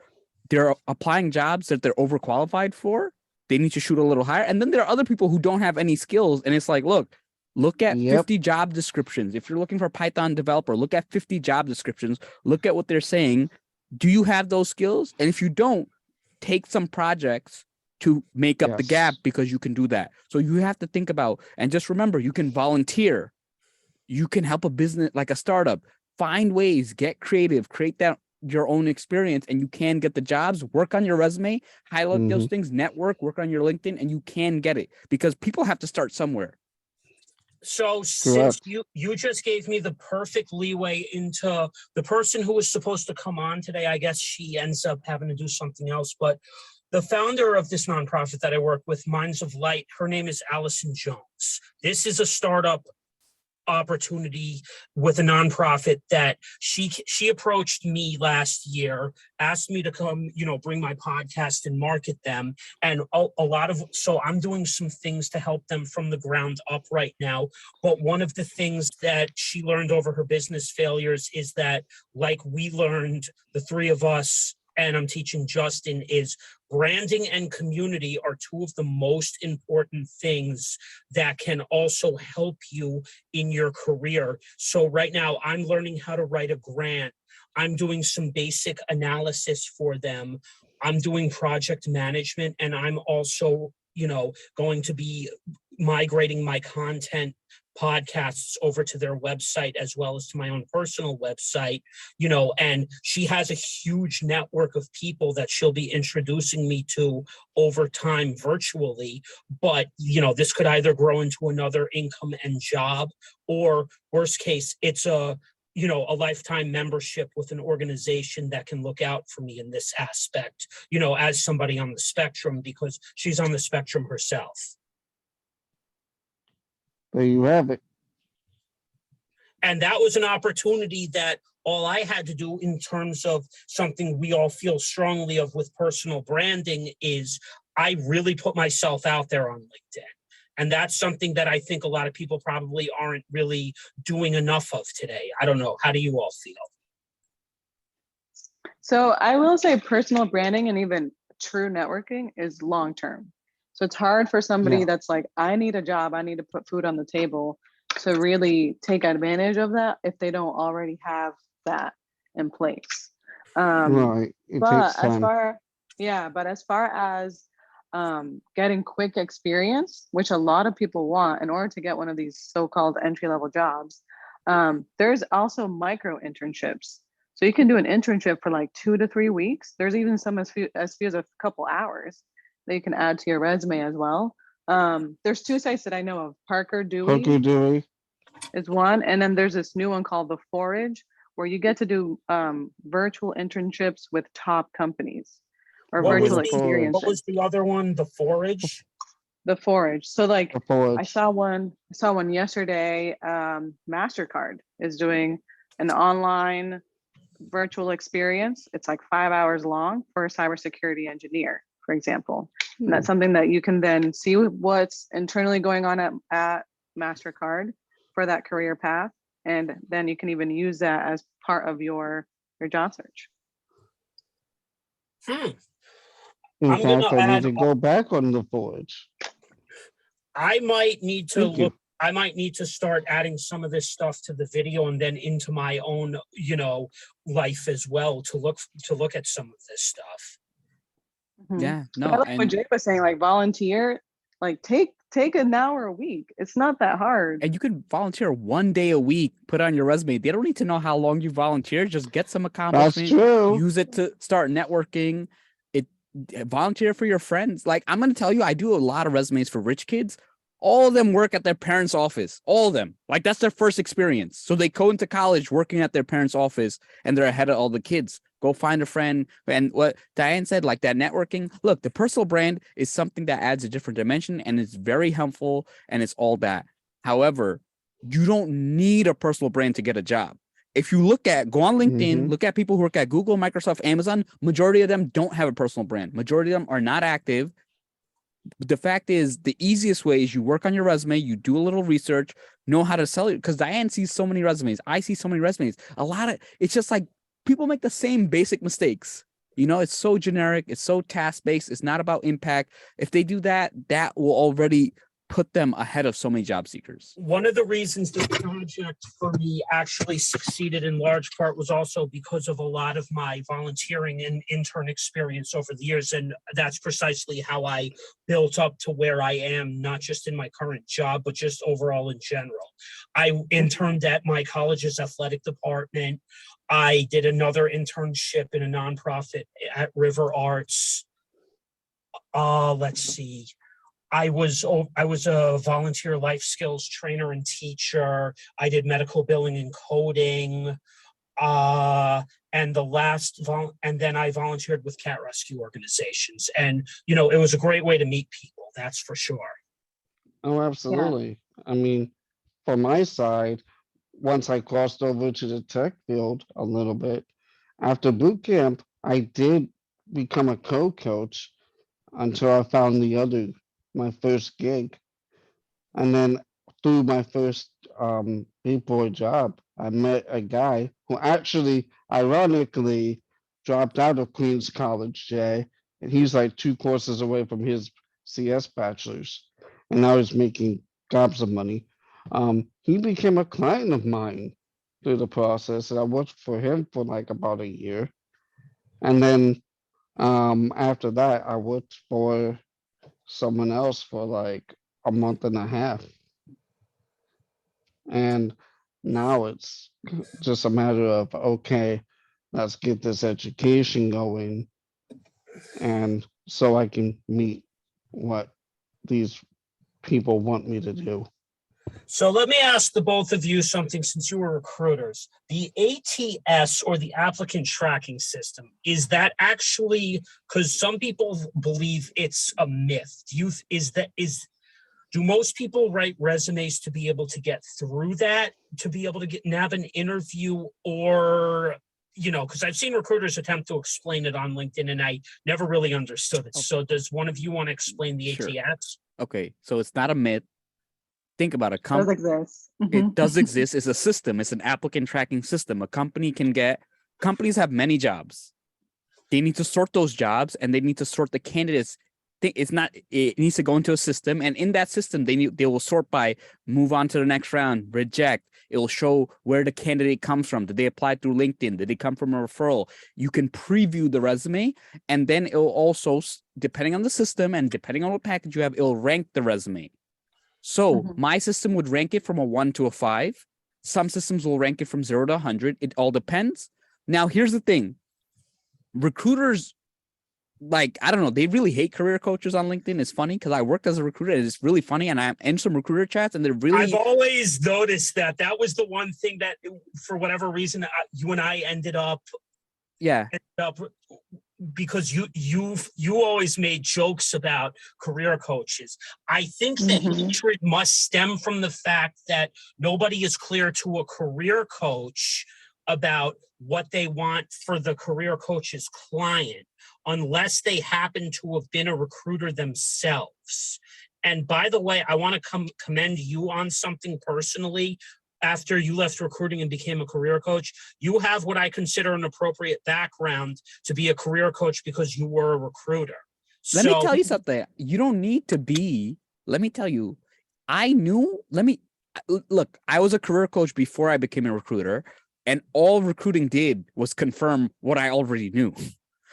they're applying jobs that they're overqualified for. They need to shoot a little higher. And then there are other people who don't have any skills. And it's like, look at 50 job descriptions. If you're looking for a Python developer, look at 50 job descriptions. Look at what they're saying. Do you have those skills? And if you don't, take some projects to make up the gap because you can do that. So you have to think about, and just remember, you can volunteer. You can help a business like a startup. Find ways, get creative, create your own experience, and you can get the jobs. Work on your resume, highlight those things, network, work on your LinkedIn, and you can get it because people have to start somewhere. So since you just gave me the perfect leeway into the person who was supposed to come on today, I guess she ends up having to do something else. But the founder of this nonprofit that I work with, Minds of Light, her name is Allison Jones. This is a startup opportunity with a nonprofit that she approached me last year, asked me to come, bring my podcast and market them. And so I'm doing some things to help them from the ground up right now. But one of the things that she learned over her business failures is that, like we learned, the three of us, and I'm teaching Justin, is branding and community are two of the most important things that can also help you in your career. So right now I'm learning how to write a grant. I'm doing some basic analysis for them. I'm doing project management, and I'm also going to be migrating my content podcasts over to their website as well as to my own personal website, and she has a huge network of people that she'll be introducing me to over time virtually. But, this could either grow into another income and job, or worst case, it's a lifetime membership with an organization that can look out for me in this aspect, as somebody on the spectrum, because she's on the spectrum herself. There you have it. And that was an opportunity that all I had to do in terms of something we all feel strongly of with personal branding is I really put myself out there on LinkedIn. And that's something that I think a lot of people probably aren't really doing enough of today. I don't know. How do you all feel? So I will say personal branding and even true networking is long-term. So it's hard for somebody that's like, I need a job, I need to put food on the table, to really take advantage of that if they don't already have that in place. Right. It takes time. But as far as getting quick experience, which a lot of people want in order to get one of these so-called entry-level jobs, there's also micro internships. So you can do an internship for like 2 to 3 weeks. There's even some as few as a couple hours that you can add to your resume as well. There's 2 sites that I know of. Parker Dewey is one, and then there's this new one called The Forage, where you get to do virtual internships with top companies or virtual experiences. What was the other one? The Forage? The Forage. So like Forage. I saw one yesterday. MasterCard is doing an online virtual experience. It's like 5 hours long for a cybersecurity engineer, for example. And that's something that you can then see what's internally going on at MasterCard for that career path. And then you can even use that as part of your job search. In fact, I need to go back on the Forge. I might need to start adding some of this stuff to the video and then into my own, life as well to look at some of this stuff. Yeah, no. I like what Jake was saying, like volunteer, like take an hour a week. It's not that hard. And you could volunteer 1 day a week, put on your resume. They don't need to know how long you volunteered. Just get some accomplishment. That's true. Use it to start networking. Volunteer for your friends. Like, I'm going to tell you, I do a lot of resumes for rich kids. All of them work at their parents' office. All of them. Like, that's their first experience. So they go into college working at their parents' office, and they're ahead of all the kids. Go find a friend. And what Diane said, like that networking, look, the personal brand is something that adds a different dimension, and it's very helpful, and it's all that. However, you don't need a personal brand to get a job. If you go on LinkedIn, look at people who work at Google, Microsoft, Amazon, majority of them don't have a personal brand. Majority of them are not active. But the fact is, the easiest way is you work on your resume, you do a little research, know how to sell it. Because Diane sees so many resumes. I see so many resumes. It's just like people make the same basic mistakes. It's so generic. It's so task-based. It's not about impact. If they do that, that will already put them ahead of so many job seekers. One of the reasons this project for me actually succeeded in large part was also because of a lot of my volunteering and intern experience over the years. And that's precisely how I built up to where I am, not just in my current job, but just overall in general. I interned at my college's athletic department. I did another internship in a nonprofit at River Arts. Let's see. I was a volunteer life skills trainer and teacher. I did medical billing and coding. And then I volunteered with cat rescue organizations. And, it was a great way to meet people. That's for sure. Oh, absolutely. Yeah. I mean, from my side, once I crossed over to the tech field a little bit, after boot camp, I did become a co-coach until I found my first gig. And then through my first big boy job, I met a guy who actually, ironically, dropped out of Queens College, Jay, and he's like 2 courses away from his CS bachelor's, and now he's making gobs of money. He became a client of mine through the process, and I worked for him for like about a year. And then after that, I worked for someone else for like a month and a half. And now it's just a matter of, okay, let's get this education going. And so I can meet what these people want me to do. So let me ask the both of you something since you were recruiters. The ATS, or the applicant tracking system, is that actually, because some people believe it's a myth. Do most people write resumes to be able to get through that, to be able to have an interview, or, because I've seen recruiters attempt to explain it on LinkedIn and I never really understood it. Okay. So does one of you want to explain the Sure. ATS? Okay, so it's not a myth. Think about it. Does exist. It does exist. It's a system. It's an applicant tracking system. Companies have many jobs. They need to sort those jobs and they need to sort the candidates. It needs to go into a system, and in that system, they will sort by move on to the next round, reject. It will show where the candidate comes from. Did they apply through LinkedIn? Did they come from a referral? You can preview the resume, and then it will also, depending on the system and depending on what package you have, it will rank the resume. So my system would rank it from a 1 to a 5. Some systems will rank it from 0 to 100. It all depends. Now, here's the thing. Recruiters, I don't know, they really hate career coaches on LinkedIn. It's funny because I worked as a recruiter. And it's really funny. And I'm in some recruiter chats and they're really... I've always noticed that. That was the one thing that, for whatever reason, you and I ended up... because you always made jokes about career coaches. I think the hatred must stem from the fact that nobody is clear to a career coach about what they want for the career coach's client, unless they happen to have been a recruiter themselves. And by the way, I want to commend you on something personally. After you left recruiting and became a career coach, you have what I consider an appropriate background to be a career coach because you were a recruiter. Let me tell you something. You don't need to be. Let me tell you. Look, I was a career coach before I became a recruiter, and all recruiting did was confirm what I already knew.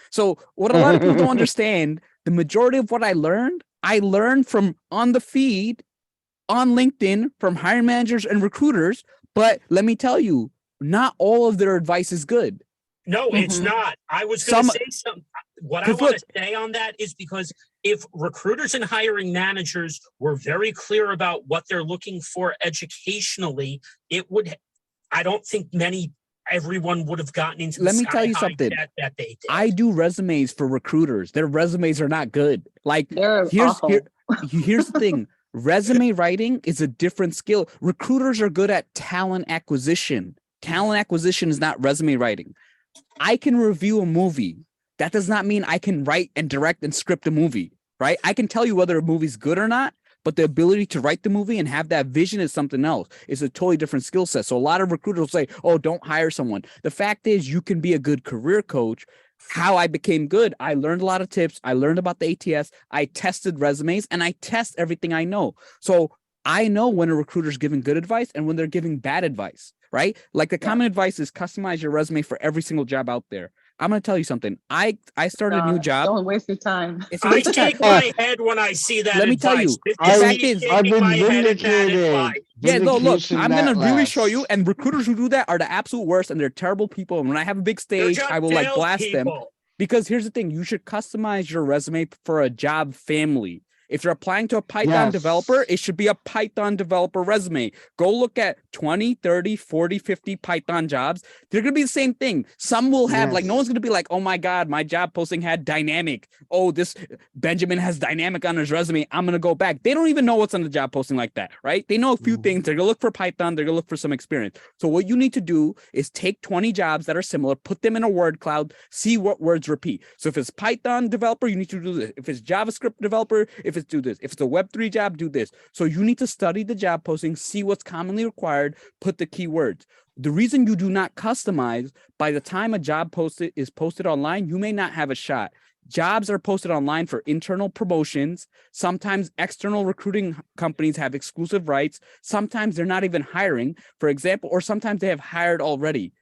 So what a lot of people don't understand, the majority of what I learned from on the feed on LinkedIn from hiring managers and recruiters. But let me tell you, not all of their advice is good. No, it's not. I was going to say something. What I want to say on that is because if recruiters and hiring managers were very clear about what they're looking for educationally, I don't think everyone would have gotten into the Let me tell you something. That they did. I do resumes for recruiters. Their resumes are not good. Here's the thing. Resume writing is a different skill. Recruiters are good at talent acquisition. Talent acquisition is not resume writing. I can review a movie. That does not mean I can write and direct and script a movie, right? I can tell you whether a movie's good or not, but the ability to write the movie and have that vision is something else. It's a totally different skill set. So a lot of recruiters will say, oh, don't hire someone. The fact is you can be a good career coach. How I became good, I learned a lot of tips. I learned about the ATS. I tested resumes and I test everything I know. So I know when a recruiter's giving good advice and when they're giving bad advice, right? Like the common advice is customize your resume for every single job out there. I'm going to tell you something. I started a new job. Don't waste your time. I shake my head when I see that. Let me tell you, the fact is, I've been vindicated. Yeah, no, look, I'm going to really show you. And recruiters who do that are the absolute worst and they're terrible people. And when I have a big stage, I will blast them. Because here's the thing, you should customize your resume for a job family. If you're applying to a Python developer, it should be a Python developer resume. Go look at 20, 30, 40, 50 Python jobs. They're going to be the same thing. Some will have, no one's going to be like, oh my God, my job posting had dynamic. Oh, this Benjamin has dynamic on his resume. I'm going to go back. They don't even know what's on the job posting like that, right? They know a few things. They're going to look for Python. They're going to look for some experience. So what you need to do is take 20 jobs that are similar, put them in a word cloud, see what words repeat. So if it's Python developer, you need to do this. If it's JavaScript developer, do this. If it's a Web3 job, do this. So you need to study the job posting, see what's commonly required, put the keywords. The reason you do not customize, by the time a job is posted online, you may not have a shot. Jobs are posted online for internal promotions. Sometimes external recruiting companies have exclusive rights. Sometimes they're not even hiring, for example, or sometimes they have hired already.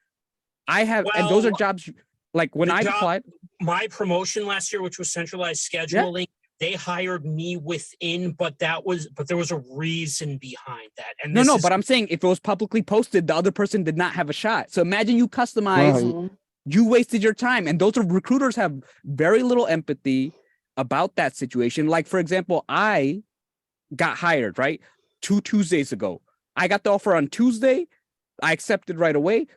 And those are jobs like when I applied. My promotion last year, which was centralized scheduling, they hired me within, but there was a reason behind that. And No, but I'm saying if it was publicly posted, the other person did not have a shot. So imagine you customize, Right. you wasted your time. And those are recruiters have very little empathy about that situation. Like, for example, I got hired, right? 2 Tuesdays ago. I got the offer on Tuesday. I accepted right away.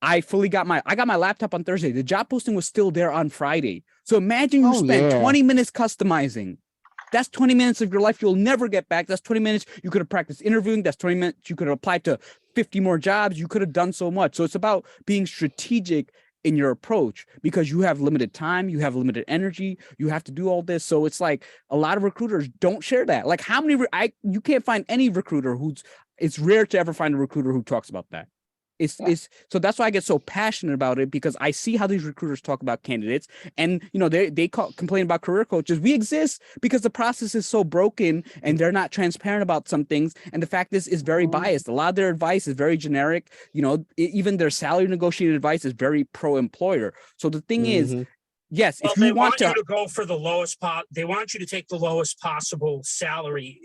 I got my laptop on Thursday. The job posting was still there on Friday. So imagine you spent 20 minutes customizing. That's 20 minutes of your life you'll never get back. That's 20 minutes you could have practiced interviewing. That's 20 minutes you could have applied to 50 more jobs. You could have done so much. So it's about being strategic in your approach because you have limited time, you have limited energy, you have to do all this. So it's like a lot of recruiters don't share that. Like how many, you can't find any recruiter it's rare to ever find a recruiter who talks about that. It's so that's why I get so passionate about it because I see how these recruiters talk about candidates and they complain about career coaches. We exist because the process is so broken and they're not transparent about some things. And the fact is very biased. A lot of their advice is very generic. Even their salary negotiated advice is very pro-employer. So the thing is, yes, if you want you to go for the lowest they want you to take the lowest possible salary,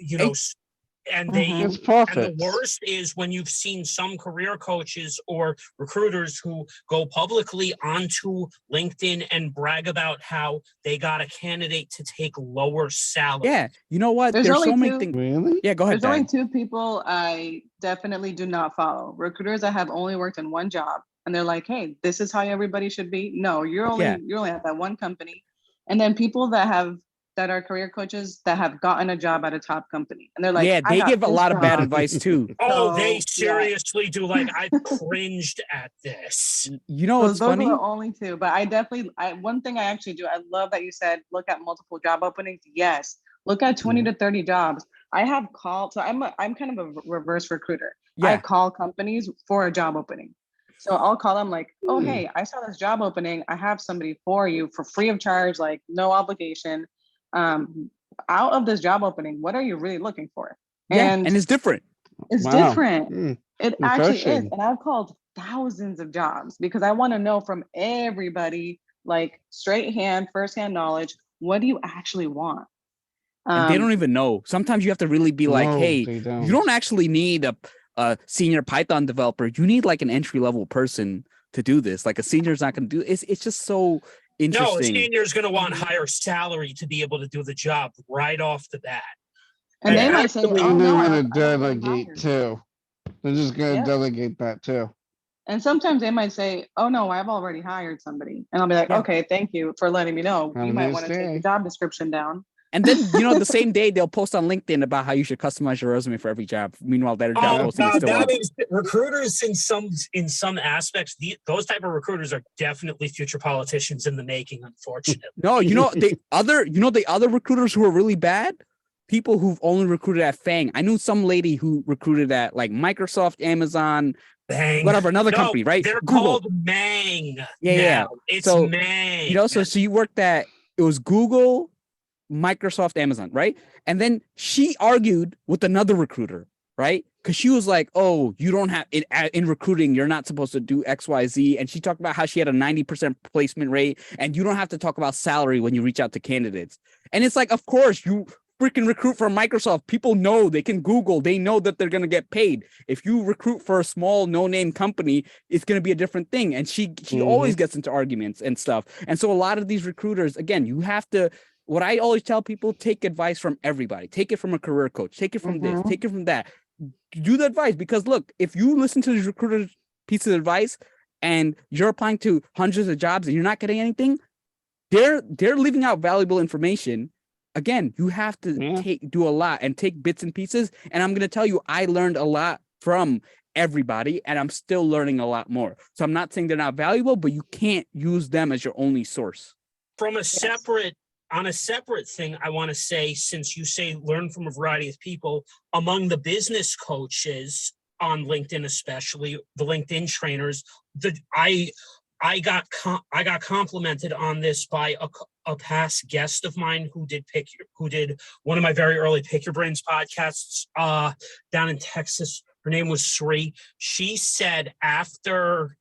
and the worst is when you've seen some career coaches or recruiters who go publicly onto LinkedIn and brag about how they got a candidate to take lower salary. Yeah, you know what? There's so many two- things. Really? Yeah, go ahead. There's only two people I definitely do not follow. Recruiters that have only worked in one job and they're like, hey, this is how everybody should be. No, you're only at that one company. And then people that are career coaches that have gotten a job at a top company. And they're like, yeah, they give a lot of bad advice too. Oh, they seriously do. Like, I cringed at this. What's funny? Those are the only two. But one thing I actually do, I love that you said, look at multiple job openings. Yes. Look at 20 to 30 jobs. I have called, so I'm kind of a reverse recruiter. I call companies for a job opening. So I'll call them like, oh, hey, I saw this job opening. I have somebody for you for free of charge, like no obligation. Out of this job opening, what are you really looking for? And it's different. It's different. It actually is. And I've called thousands of jobs because I want to know from everybody, like straight hand, firsthand knowledge, what do you actually want? And they don't even know. Sometimes you have to really be like, hey, you don't actually need a senior Python developer. You need like an entry-level person to do this. Like a senior's not going to do it. It's just so interesting. No, a senior's going to want higher salary to be able to do the job right off the bat. And they might say, they're going to delegate too. They're just going to delegate that too. And sometimes they might say, oh no, I've already hired somebody. And I'll be like, okay, thank you for letting me know. You might want to take the job description down. And then, the same day they'll post on LinkedIn about how you should customize your resume for every job. Meanwhile, their job posting is still up. Recruiters in some aspects, those type of recruiters are definitely future politicians in the making, unfortunately. No, the other recruiters who are really bad, people who've only recruited at FANG. I knew some lady who recruited at like Microsoft, Amazon, Bang. Whatever, another company, right? They're Google. called Mang. Yeah. It's Mang. So you worked at, it was Google, Microsoft, Amazon, right? And then she argued with another recruiter, right? Because she was like, oh, you don't have, in recruiting, you're not supposed to do X, Y, Z. And she talked about how she had a 90% placement rate and you don't have to talk about salary when you reach out to candidates. And it's like, of course, you freaking recruit for Microsoft. People know, they can Google, they know that they're going to get paid. If you recruit for a small no-name company, it's going to be a different thing. And she always gets into arguments and stuff. And so a lot of these recruiters, again, you have to, what I always tell people, take advice from everybody. Take it from a career coach. Take it from this. Take it from that. Do the advice. Because look, if you listen to these recruiters' piece of advice and you're applying to hundreds of jobs and you're not getting anything, they're leaving out valuable information. Again, you have to do a lot and take bits and pieces. And I'm going to tell you, I learned a lot from everybody and I'm still learning a lot more. So I'm not saying they're not valuable, but you can't use them as your only source. On a separate thing, I want to say, since you say learn from a variety of people, among the business coaches on LinkedIn, especially the LinkedIn trainers, I got complimented on this by a past guest of mine who did one of my very early Pick Your Brains podcasts down in Texas. Her name was Sri. She said after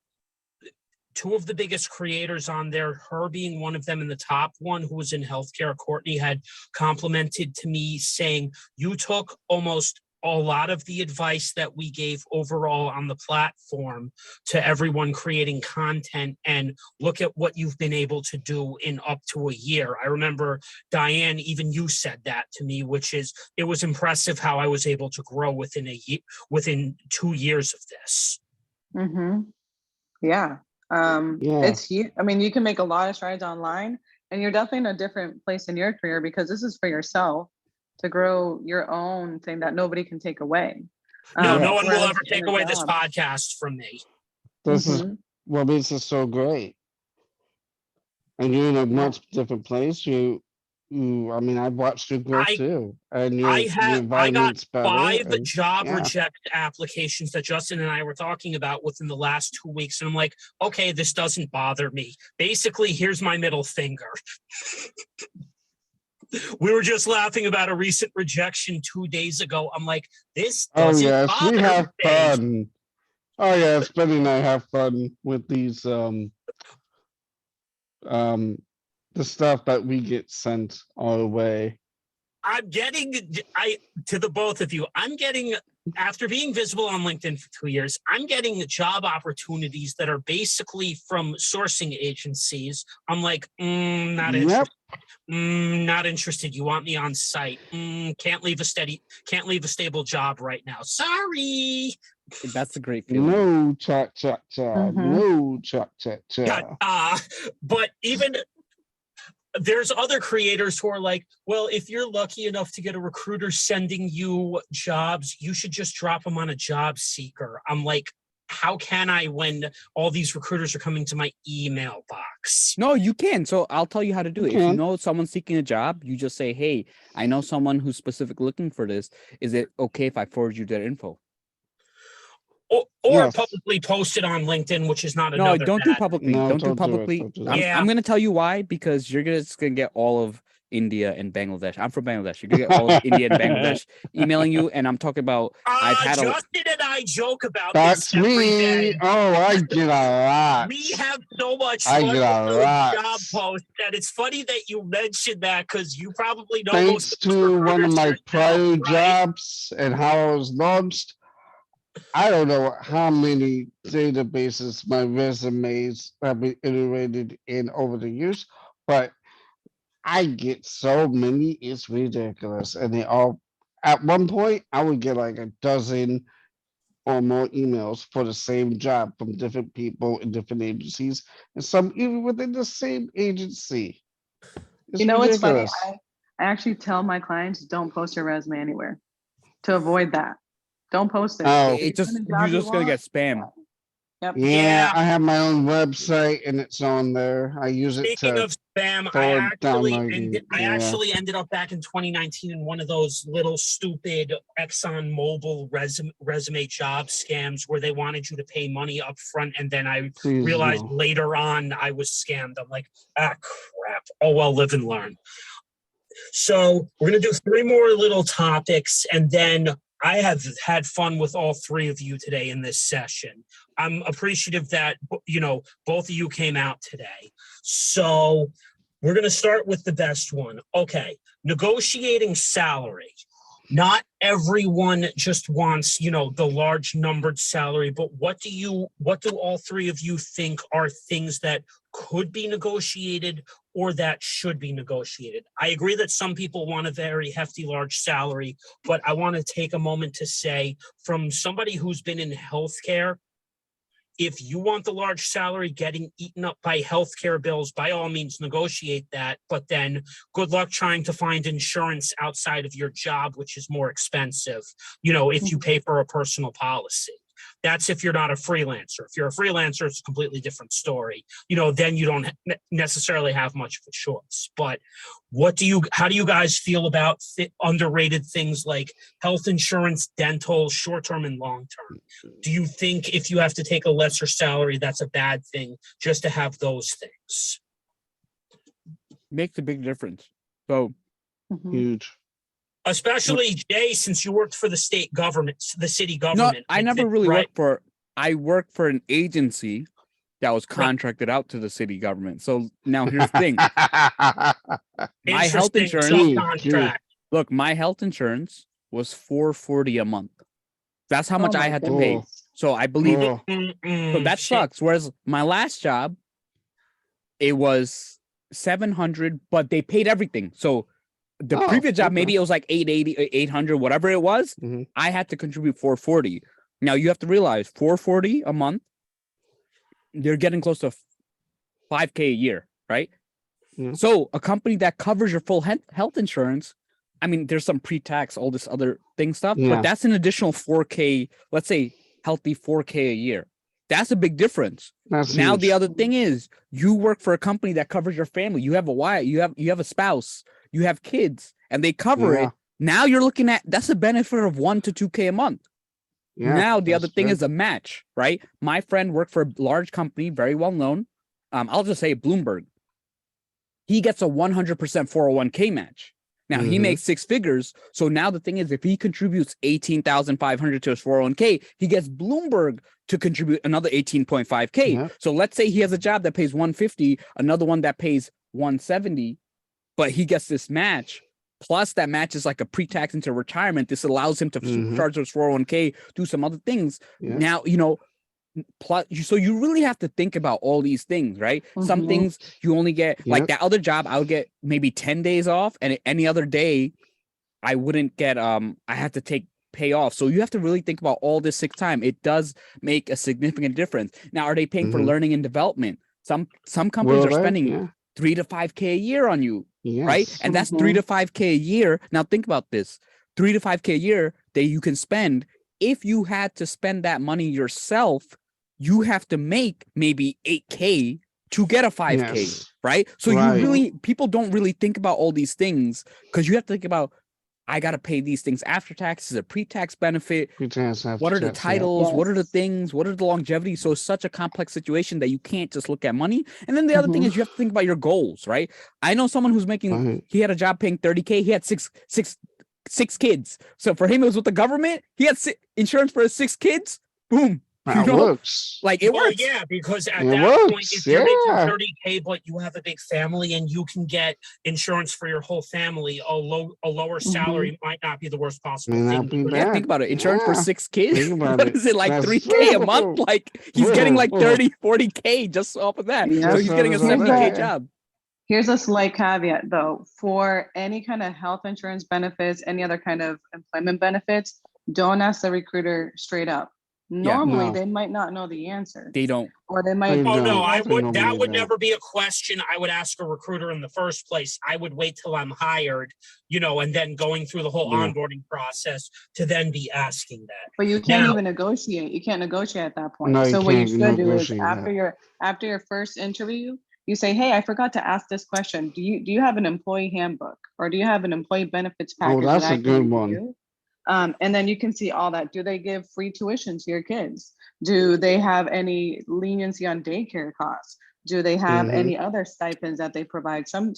two of the biggest creators on there, her being one of them, and the top one who was in healthcare, Courtney, had complimented to me saying, you took almost a lot of the advice that we gave overall on the platform to everyone creating content, and look at what you've been able to do in up to a year. I remember, Diane, even you said that to me, which is, it was impressive how I was able to grow within a year, within 2 years of this. Yeah. Yeah. It's huge. I mean, you can make a lot of strides online, and you're definitely in a different place in your career because this is for yourself to grow your own thing that nobody can take away. No, no one will whereas ever in take a away this job- podcast from me. This is Mhm. what makes it so great. And you're in a much different place. I mean, I've watched you grow I- too, and I got environment's better. 5 and- job yeah. reject applications that Justin and I were talking about within the last 2 weeks. And I'm like, okay, this doesn't bother me. Basically, here's my middle finger. We were just laughing about a recent rejection 2 days ago. I'm like, this Oh doesn't yes, bother we have me. fun. Oh yes, Benny and I have fun with these the stuff that we get sent our way. I'm getting, to the both of you, I'm getting, after being visible on LinkedIn for 2 years, I'm getting job opportunities that are basically from sourcing agencies. I'm like, not Yep. interested. Not interested. You want me on site? Can't leave a stable job right now. Sorry. That's a great feeling. No cha cha cha. Mhm. No cha cha cha. But even there's other creators who are like, well, if you're lucky enough to get a recruiter sending you jobs, you should just drop them on a job seeker. I'm like, how can I when all these recruiters are coming to my email box? No, you can. So I'll tell you how to do it. You If you can. know someone's seeking a job, you just say, hey, I know someone who's specifically looking for this. Is it okay if I forward you their info? Or Yes. publicly posted on LinkedIn, which is not No, another don't do bad. publicly. No, don't do don't do it, publicly. don't do that. Yeah. I'm going to tell you why, because you're just going to get all of India and Bangladesh. I'm from Bangladesh. You're going to get all of India and Bangladesh emailing you. And I'm talking about, I've had a, Justin and I joke about That's this every me. day. Oh, I get a lot. We have so much I fun get a with those lot. job posts, and it's funny that you mentioned that because you probably know Thanks most of those to one of recruiters my yourself, prior right? jobs and how I was launched, I don't know how many databases my resumes have been iterated in over the years, but I get so many, it's ridiculous. And they all, at one point, I would get like a dozen or more emails for the same job from different people in different agencies, and some even within the same agency. It's You know what's funny? ridiculous. I actually tell my clients, don't post your resume anywhere to avoid that. Don't post it. Oh. If you it just, find a you're job you just going to want, get spam. Yep. Yeah, Yeah. I have my own website and it's on there. I use it Speaking to of spam, forward download. I actually ended up back in 2019 in one of those little stupid Exxon Mobil resume job scams where they wanted you to pay money up front, and then I Please realized no. later on I was scammed. I'm like, crap. Oh well, live and learn. So we're gonna do 3 more little topics, and then I have had fun with all 3 of you today in this session. I'm appreciative that, both of you came out today. So we're going to start with the best one. Okay, negotiating salary. Not everyone just wants, the large numbered salary, but what do all 3 of you think are things that could be negotiated or that should be negotiated? I agree that some people want a very hefty, large salary, but I want to take a moment to say, from somebody who's been in healthcare, if you want the large salary getting eaten up by healthcare bills, by all means negotiate that. But then good luck trying to find insurance outside of your job, which is more expensive, if you pay for a personal policy. That's if you're not a freelancer. If you're a freelancer, it's a completely different story. Then you don't necessarily have much of a choice. But how do you guys feel about underrated things like health insurance, dental, short-term and long-term? Do you think if you have to take a lesser salary, that's a bad thing just to have those things? Makes a big difference. So Mhm. Huge. Especially Jay, since you worked for the state government, the city no, government. I never really worked for, I worked for an agency that was contracted out to the city government. So now here's the thing. My health Interesting insurance, subcontract. look, my health insurance was $440 a month. That's how much Oh I my had to pay. goodness. So I believe Oh, so that sucks. Whereas my last job, it was 700, but they paid everything. So the Oh, previous job, okay. maybe it was like 880, 800, whatever it was. Mhm. I had to contribute 440. Now you have to realize 440 a month, they're getting close to 5K a year, right? Yeah. So a company that covers your full health insurance, I mean, there's some pre-tax, all this other thing stuff, Yeah. but that's an additional 4K, let's say healthy 4K a year. That's a big difference. That's Now huge. the other thing is you work for a company that covers your family. You have a wife, you have a spouse, you have kids, and they cover Yeah. it. Now you're looking at that's a benefit of 1 to 2K a month. Yeah, Now the that's other thing true. is a match, right? My friend worked for a large company, very well known. I'll just say Bloomberg. He gets a 100% 401k match. Now he Mhm. makes 6 figures. So now the thing is, if he contributes 18,500 to his 401k, he gets Bloomberg to contribute another 18.5k. Yeah. So let's say he has a job that pays 150, another one that pays 170, but he gets this match. Plus, that match is like a pre-tax into retirement. This allows him to Mhm. charge his 401k, do some other things. Yeah. Now, plus, so you really have to think about all these things, right? Some Mhm. things you only get, like Yep. that other job, I would get maybe 10 days off, and any other day, I wouldn't get. I had to pay off. So you have to really think about all this sick time. It does make a significant difference. Now, are they paying for Mhm. learning and development? Some companies Will are they? spending Yeah. 3 to 5K a year on you. Right? Yes. And that's 3 to 5K a year. Now think about this. 3 to 5K a year that you can spend. If you had to spend that money yourself, you have to make maybe 8K to get a 5K, Yes. right? So Right. people don't really think about all these things because you have to think about, I got to pay these things after taxes, a pre-tax benefit. Pre-tax after What are the tax, yeah. titles? What are the Yes. things? What are the longevity? So it's such a complex situation that you can't just look at money. And then the other thing is you have to think about your goals, right? I know someone who's making, Right. he had a job paying 30K. He had six kids. So for him, it was with the government. He had insurance for his 6 kids. Boom. That works. Like it Well, works. yeah, because at It that point, works, if you're making yeah. 30K, but you have a big family and you can get insurance for your whole family, a lower salary might not be the worst possible May thing. not be Yeah, bad. think about it. Insurance for Yeah. 6 kids. Think about What it. is it, like That's 3K a month? true. Like he's getting like True. 30, 40K just off of that. Yeah. So he's getting a Just off of 70K that, job. Here's a slight caveat though, for any kind of health insurance benefits, any other kind of employment benefits, don't ask the recruiter straight up. Normally No. they might not know the answer, They don't. or they might. They Oh no, don't. I They would. don't That believe would that. never be a question I would ask a recruiter in the first place. I would wait till I'm hired, and then going through the whole Yeah. onboarding process to then be asking that. But you can't Now- even negotiate. You can't negotiate at that point. No, you So what you can't should do is negotiate after your first interview, you say, "Hey, I forgot to ask this question. Do you have an employee handbook or do you have an employee benefits Oh, package that's that I a can good one. review?" And then you can see all that. Do they give free tuition to your kids? Do they have any leniency on daycare costs? Do they have Mhm. any other stipends that they provide? Some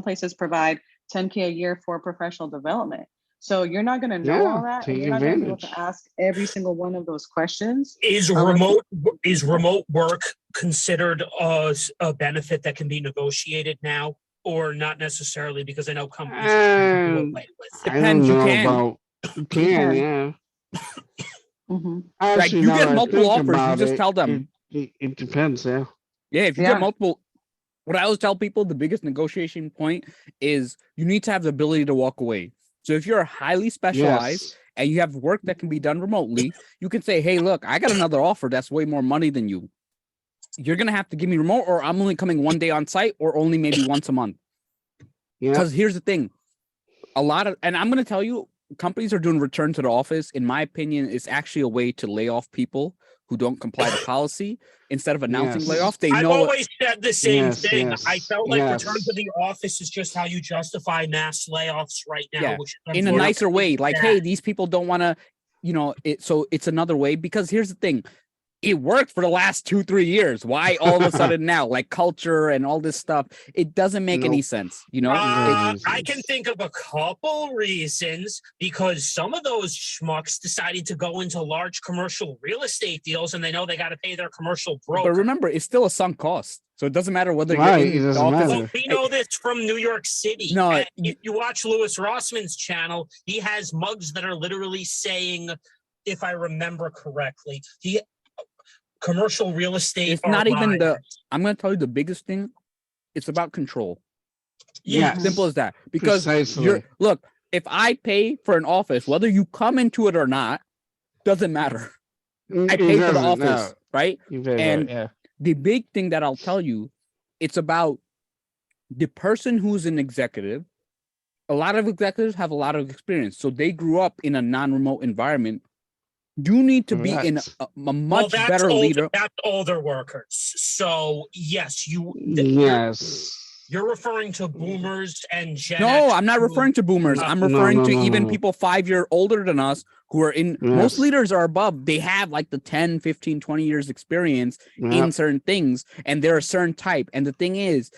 places provide 10K a year for professional development. So you're not going to know all Yeah. that, and Take you're not going to be able advantage. to ask every single one of those questions. Is remote work considered a benefit that can be negotiated now, or not necessarily? Because I know companies are do away with. I Depends, don't you know can. about. You can, can. yeah. Mhm. Like Actually, you now get that I multiple think offers, you about just it, tell them. It depends, yeah. Yeah, if you Yeah. get multiple, what I always tell people, the biggest negotiation point is you need to have the ability to walk away. So if you're highly specialized Yes. and you have work that can be done remotely, you can say, hey, look, I got another offer that's way more money than you. You're going to have to give me remote, or I'm only coming one day on site, or only maybe once a month. Yeah. Because here's the thing, and I'm going to tell you, companies are doing return to the office. In my opinion, it's actually a way to lay off people who don't comply to policy. Instead of announcing Yes. layoffs, they I've know always said the same Yes, thing. yes, I felt like yes. return to the office is just how you justify mass layoffs right now, Yeah, which in a nicer way. Like, bad. hey, these people don't want to, so it's another way. Because here's the thing, it worked for the last 2-3 years. Why all of a sudden now, like culture and all this stuff, it doesn't make any Nope. sense, you know? No I can reasons. think of a couple reasons because some of those schmucks decided to go into large commercial real estate deals and they know they got to pay their commercial But broker. remember, it's still a sunk cost. So it doesn't matter whether Right, you're it in the doesn't office. matter. Well, we know this from New York City. No, And if you watch Louis Rossman's channel, he has mugs that are literally saying, if I remember correctly, commercial real estate. It's not even liars. I'm going to tell you the biggest thing. It's about control. Yes. Simple as that. Because Precisely. look, if I pay for an office, whether you come into it or not, doesn't matter. I It pay for the doesn't, office, no. right? You're very And right, yeah. the big thing that I'll tell you, it's about the person who's an executive. A lot of executives have a lot of experience. So they grew up in a non-remote environment. You need to be in Correct. a much that's better leader. That's older workers. So yes, Yes. you're referring to boomers and Gen No, X I'm not who- referring to boomers. I'm No, referring no, to no, even no. people 5 years older than us who are in most Yes. leaders are above. They have like the 10, 15, 20 years experience in Yep. certain things, and they're a certain type. And the thing is,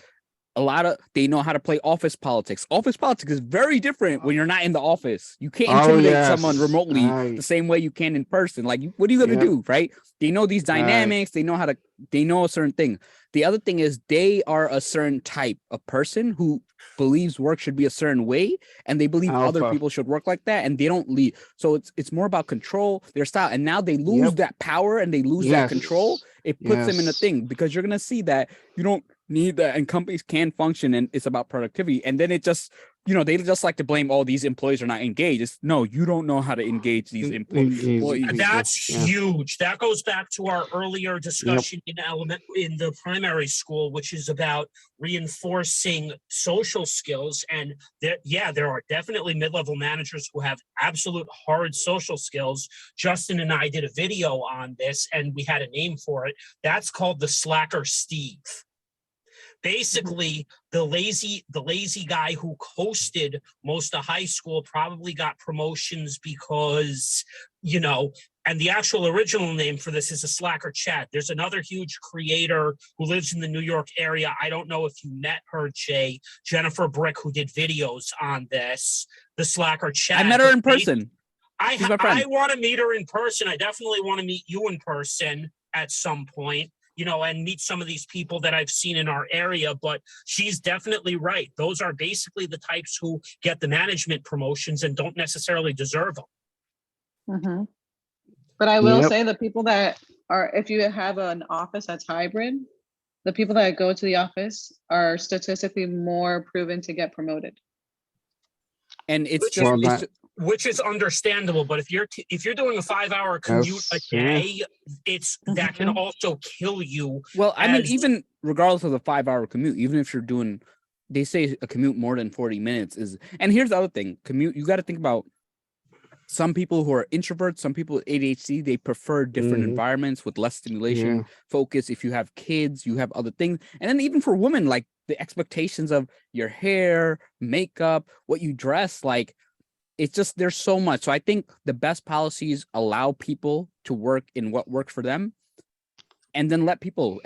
they know how to play office politics. Office politics is very different when you're not in the office. You can't Oh, intimidate someone yes. remotely Right. the same way you can in person. Like, what are you gonna Yep. do, right? They know these Right. dynamics. They know a certain thing. The other thing is they are a certain type of person who believes work should be a certain way, and they believe other Alpha. people should work like that, and they don't lead. So it's more about control, their style, and now they lose Yep. that power and they lose that control. Yes. It puts them in a Yes. thing because you're gonna see that you don't need that, and companies can function, and it's about productivity. And then it just, they just like to blame all these employees are not engaged. It's no, you don't know how to engage these Engage employees. people. That's Yeah. huge. That goes back to our earlier discussion in the primary school, which is about reinforcing social skills. And there are definitely mid-level managers who have absolute hard social skills. Justin and I did a video on this, and we had a name for it. That's called the slacker Steve. Basically, the lazy guy who coasted most of high school probably got promotions because, and the actual original name for this is a slacker Chad. There's another huge creator who lives in the New York area. I don't know if you met her, Jay, Jennifer Brick, who did videos on this, the slacker Chad. I met her in person. She's my friend. I want to meet her in person. I definitely want to meet you in person at some point. And meet some of these people that I've seen in our area, but she's definitely right. Those are basically the types who get the management promotions and don't necessarily deserve them. Mm-hmm. But I will say the people that are, if you have an office that's hybrid, the people that go to the office are statistically more proven to get promoted. And which is understandable, but if you're doing a 5-hour commute a day, that can also kill you. Well, I mean, even regardless of the 5-hour commute, even if you're doing, they say a commute more than 40 minutes is, and here's the other thing, commute, you got to think about some people who are introverts, some people with ADHD, they prefer different environments with less stimulation, focus. If you have kids, you have other things. And then even for women, like the expectations of your hair, makeup, what you dress, like, it's just, there's so much. So I think the best policies allow people to work in what works for them, and then let people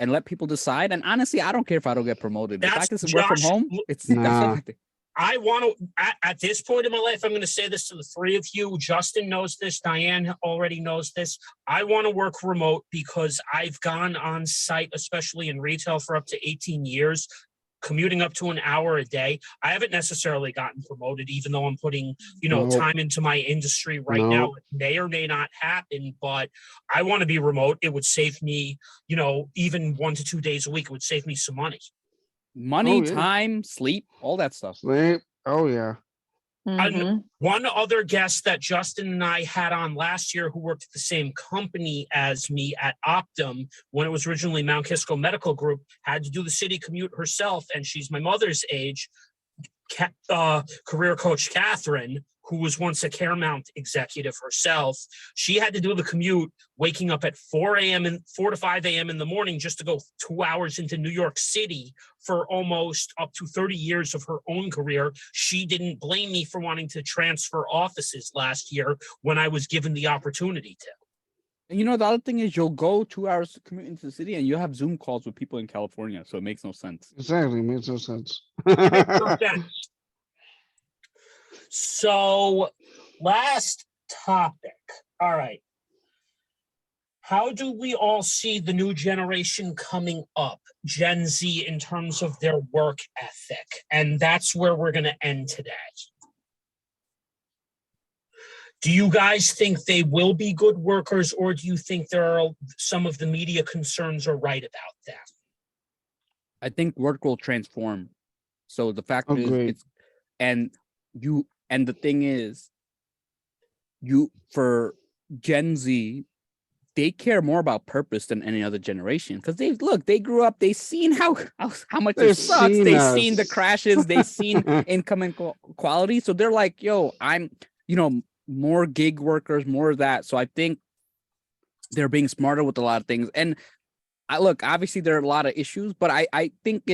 decide. And honestly, I don't care if I don't get promoted. If I can work from home, that's everything. I want to, at this point in my life, I'm going to say this to the three of you. Justin knows this. Diane already knows this. I want to work remote because I've gone on site, especially in retail, for up to 18 years. Commuting up to an hour a day. I haven't necessarily gotten promoted, even though I'm putting, time into my industry right now. It may or may not happen, but I want to be remote. It would save me, even 1 to 2 days a week. It would save me some money. Time, sleep, all that stuff. Sleep. Oh, yeah. And one other guest that Justin and I had on last year who worked at the same company as me at Optum when it was originally Mount Kisco Medical Group had to do the city commute herself, and she's my mother's age, career coach Catherine, who was once a Caremount executive herself. She had to do the commute, waking up at 4 to 5 a.m. in the morning just to go 2 hours into New York City for almost up to 30 years of her own career. She didn't blame me for wanting to transfer offices last year when I was given the opportunity to. And the other thing is you'll go 2 hours to commute into the city and you'll have Zoom calls with people in California. So it makes no sense. Exactly, makes no sense. It makes no sense. So, last topic. All right. How do we all see the new generation coming up, Gen Z, in terms of their work ethic? And that's where we're going to end today. Do you guys think they will be good workers, or do you think there are some of the media concerns are right about that? I think work will transform. So the fact is, Agreed. the thing is, for Gen Z, they care more about purpose than any other generation because they grew up, they've seen how much They've it sucks. seen They've us. seen the crashes, they've seen income inequality. So they're like, yo, I'm, more gig workers, more of that. So I think they're being smarter with a lot of things. And obviously there are a lot of issues, but I think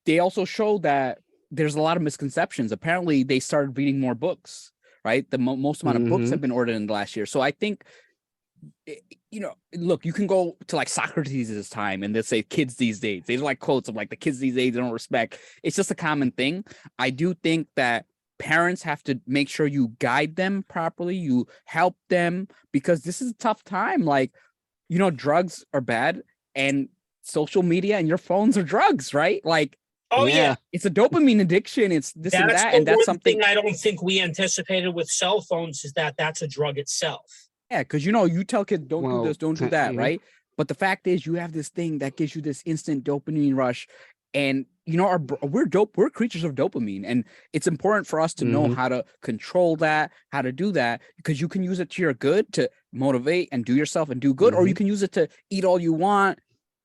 they also show that there's a lot of misconceptions. Apparently they started reading more books, right? The most amount of books have been ordered in the last year. So I think, look, you can go to like Socrates' time and they'll say kids these days. They like quotes of like the kids these days they don't respect. It's just a common thing. I do think that parents have to make sure you guide them properly, you help them, because this is a tough time. Like, drugs are bad and social media and your phones are drugs, right? Like, oh yeah, it's a dopamine addiction. It's this and that, and that's something I don't think we anticipated with cell phones is that that's a drug itself. Yeah, because you tell kids don't do this, don't do that, right? But the fact is, you have this thing that gives you this instant dopamine rush, and we're creatures of dopamine, and it's important for us to know how to control that, how to do that, because you can use it to your good to motivate and do yourself and do good, or you can use it to eat all you want,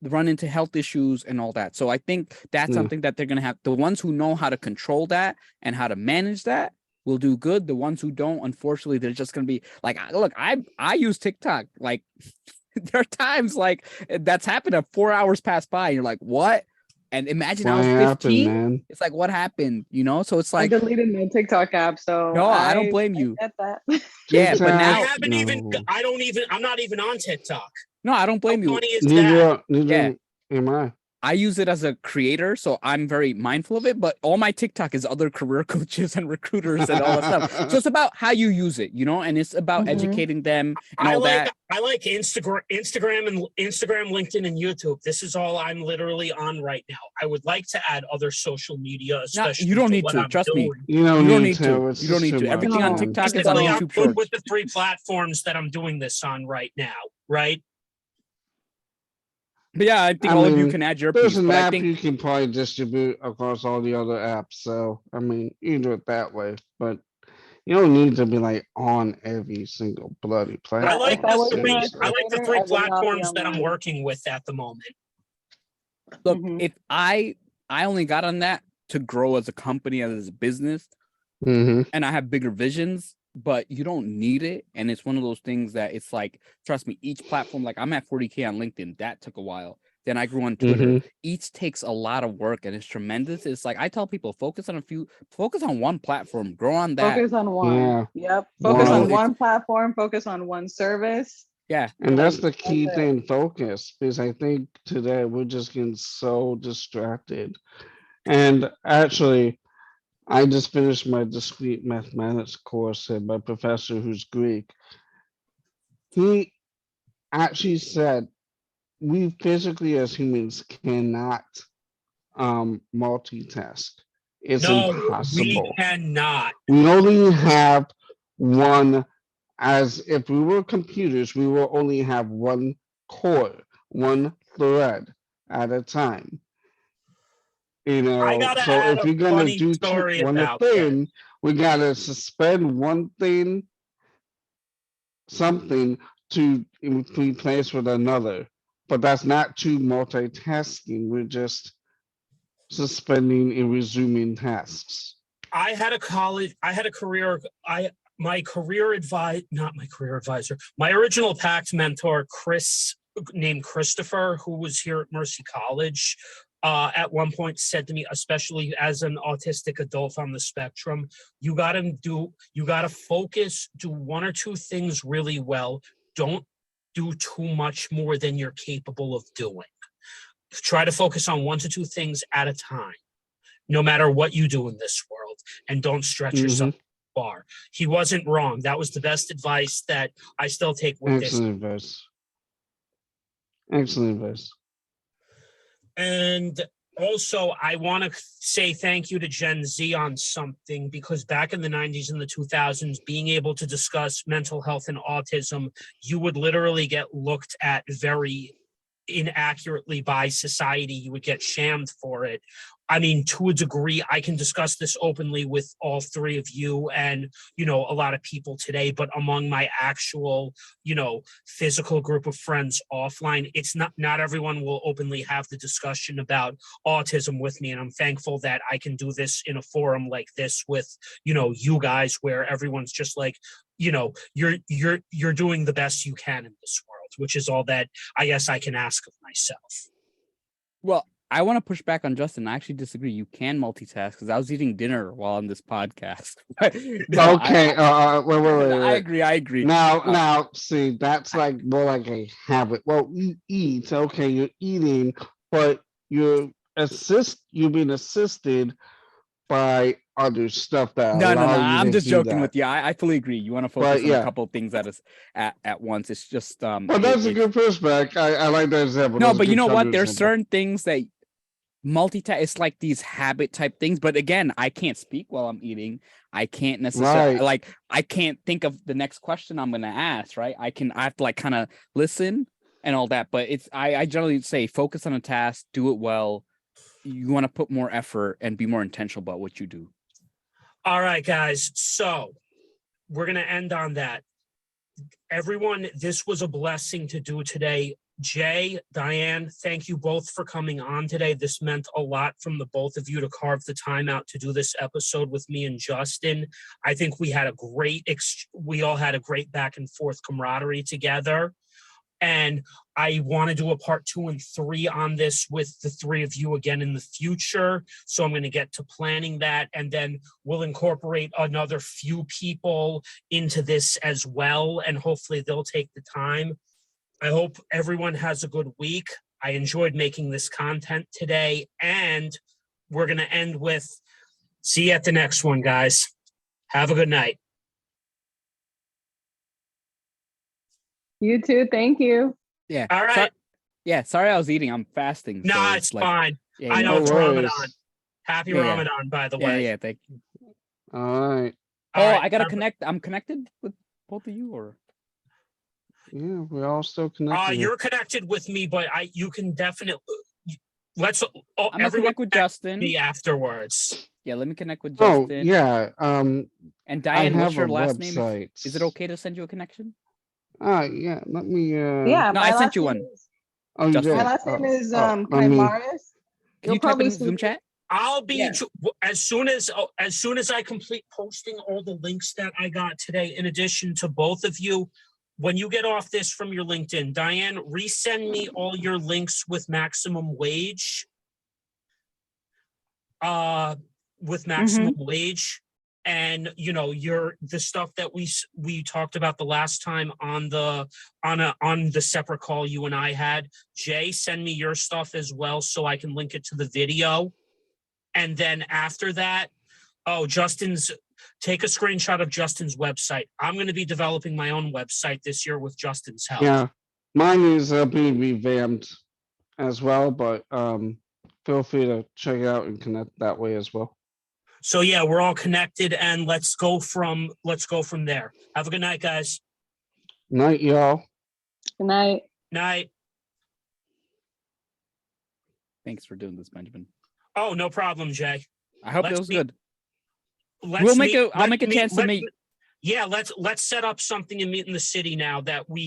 run into health issues and all that. So I think that's something that they're gonna have. The ones who know how to control that and how to manage that will do good. The ones who don't, unfortunately, they're just gonna be like, look, I use TikTok. Like, there are times like that's happened at 4 hours pass by. And you're like, what? And imagine I was 15. Man? It's like, what happened? So it's like I deleted my TikTok app, so no, I don't blame you. Get that. Yeah, but now I'm not even on TikTok. No, I don't blame you. Funny is that? Neither am I. I use it as a creator, so I'm very mindful of it, but all my TikTok is other career coaches and recruiters and all that stuff. So it's about how you use it, and it's about educating them and all that. I like Instagram, LinkedIn, and YouTube. This is all I'm literally on right now. I would like to add other social media, especially you don't need to. Trust me. You don't need to. You don't need to. Everything on TikTok is on YouTube Shorts. With the 3 platforms that I'm doing this on right now, right? But yeah, I think all of you can add your there's piece. An but app I think you can probably distribute across all the other apps. So you can do it that way, but you don't need to be like on every single bloody platform. I like the 3 platforms that I'm working with at the moment. Look, if I only got on that to grow as a company, as a business, and I have bigger visions, but you don't need it. And it's one of those things that it's like, trust me, each platform, like I'm at 40K on LinkedIn. That took a while. Then I grew on Twitter. Each takes a lot of work and it's tremendous. It's like, I tell people, focus on one platform, grow on that. Focus on one. Yeah. Yep. Focus on one platform, focus on one service. Yeah. And that's the key thing, focus, because I think today we're just getting so distracted. And actually, I just finished my discrete mathematics course, and my professor, who's Greek, he actually said we physically as humans cannot multitask. It's impossible. We cannot. We only have one. As if we were computers, we will only have one core, one thread at a time. So if you're gonna do one thing, we gotta suspend one thing, something to replace with another. But that's not true multitasking. We're just suspending and resuming tasks. My original PACT mentor, named Christopher, who was here at Mercy College, at one point said to me, especially as an autistic adult on the spectrum, you gotta focus, do 1 or 2 things really well, don't do too much more than you're capable of doing. Try to focus on 1 to 2 things at a time, no matter what you do in this world, and don't stretch yourself far. He wasn't wrong. That was the best advice that I still take with Excellent advice. Excellent advice. And also, I want to say thank you to Gen Z on something, because back in the 90s and the 2000s, being able to discuss mental health and autism, you would literally get looked at very inaccurately by society. You would get shamed for it. I mean, to a degree, I can discuss this openly with all 3 of you and, a lot of people today, but among my actual, physical group of friends offline, it's not everyone will openly have the discussion about autism with me. And I'm thankful that I can do this in a forum like this with, you guys, where everyone's just like, you're doing the best you can in this world, which is all that I guess I can ask of myself. Well, I want to push back on Justin. I actually disagree. You can multitask, because I was eating dinner while on this podcast. No, Okay. Wait. I agree. Now, see, that's like more like a habit. Well, you eat. Okay, you're eating, but you're being assisted by other stuff that No. allow you I'm to just do joking that. with you. I fully agree. You want to focus on a couple of things at once. It's just Well, that's a good perspective. I like that example. No, That's a but you good know what? There's example. certain things that multitask. It's like these habit type things. But again, I can't speak while I'm eating. I can't necessarily I can't think of the next question I'm gonna ask. Right? I have to kind of listen and all that. But I generally say focus on a task, do it well. You want to put more effort and be more intentional about what you do. All right, guys. So we're going to end on that. Everyone, this was a blessing to do today. Jay, Diane, thank you both for coming on today. This meant a lot from the both of you to carve the time out to do this episode with me and Justin. I think we all had a great back and forth camaraderie together. And I want to do a part 2 and 3 on this with the 3 of you again in the future. So I'm going to get to planning that, and then we'll incorporate another few people into this as well. And hopefully they'll take the time. I hope everyone has a good week. I enjoyed making this content today, and we're going to end with, see you at the next one, guys. Have a good night. You too. Thank you. Yeah. All right. Sorry I was eating. I'm fasting. Nah, it's fine. Yeah, I know it's worries. Ramadan. Happy Ramadan, by the way. Yeah, thank you. All right. Oh, All right, I gotta connect. I'm connected with both of you, or Yeah, we're all still connected. you're connected with me, but you can definitely let's. I'm gonna connect with Justin. Me afterwards. Yeah, let me connect with Oh, Justin. yeah. And Diane, what's have your a last name? website. Is it okay to send you a connection? Yeah. Let me. Yeah. No, my I sent last you name one. is- Oh, you Justin. did? My last name is let me- Kaimaris. Can you type in Zoom chat? I'll be Yeah. as soon as I complete posting all the links that I got today. In addition to both of you, when you get off this from your LinkedIn, Diane, resend me all your links with maximum wage. With maximum wage, and the stuff that we talked about the last time on the separate call you and I had. Jay, send me your stuff as well so I can link it to the video. And then after that, take a screenshot of Justin's website. I'm going to be developing my own website this year with Justin's help. Yeah, mine is being revamped as well, but feel free to check it out and connect that way as well. So yeah, we're all connected, and let's go from there. Have a good night, guys. Night, y'all. Good night. Night. Thanks for doing this, Benjamin. Oh, no problem, Jay. I hope Let's it was meet- good. I'll make a chance to meet. Yeah, let's set up something and meet in the city now that we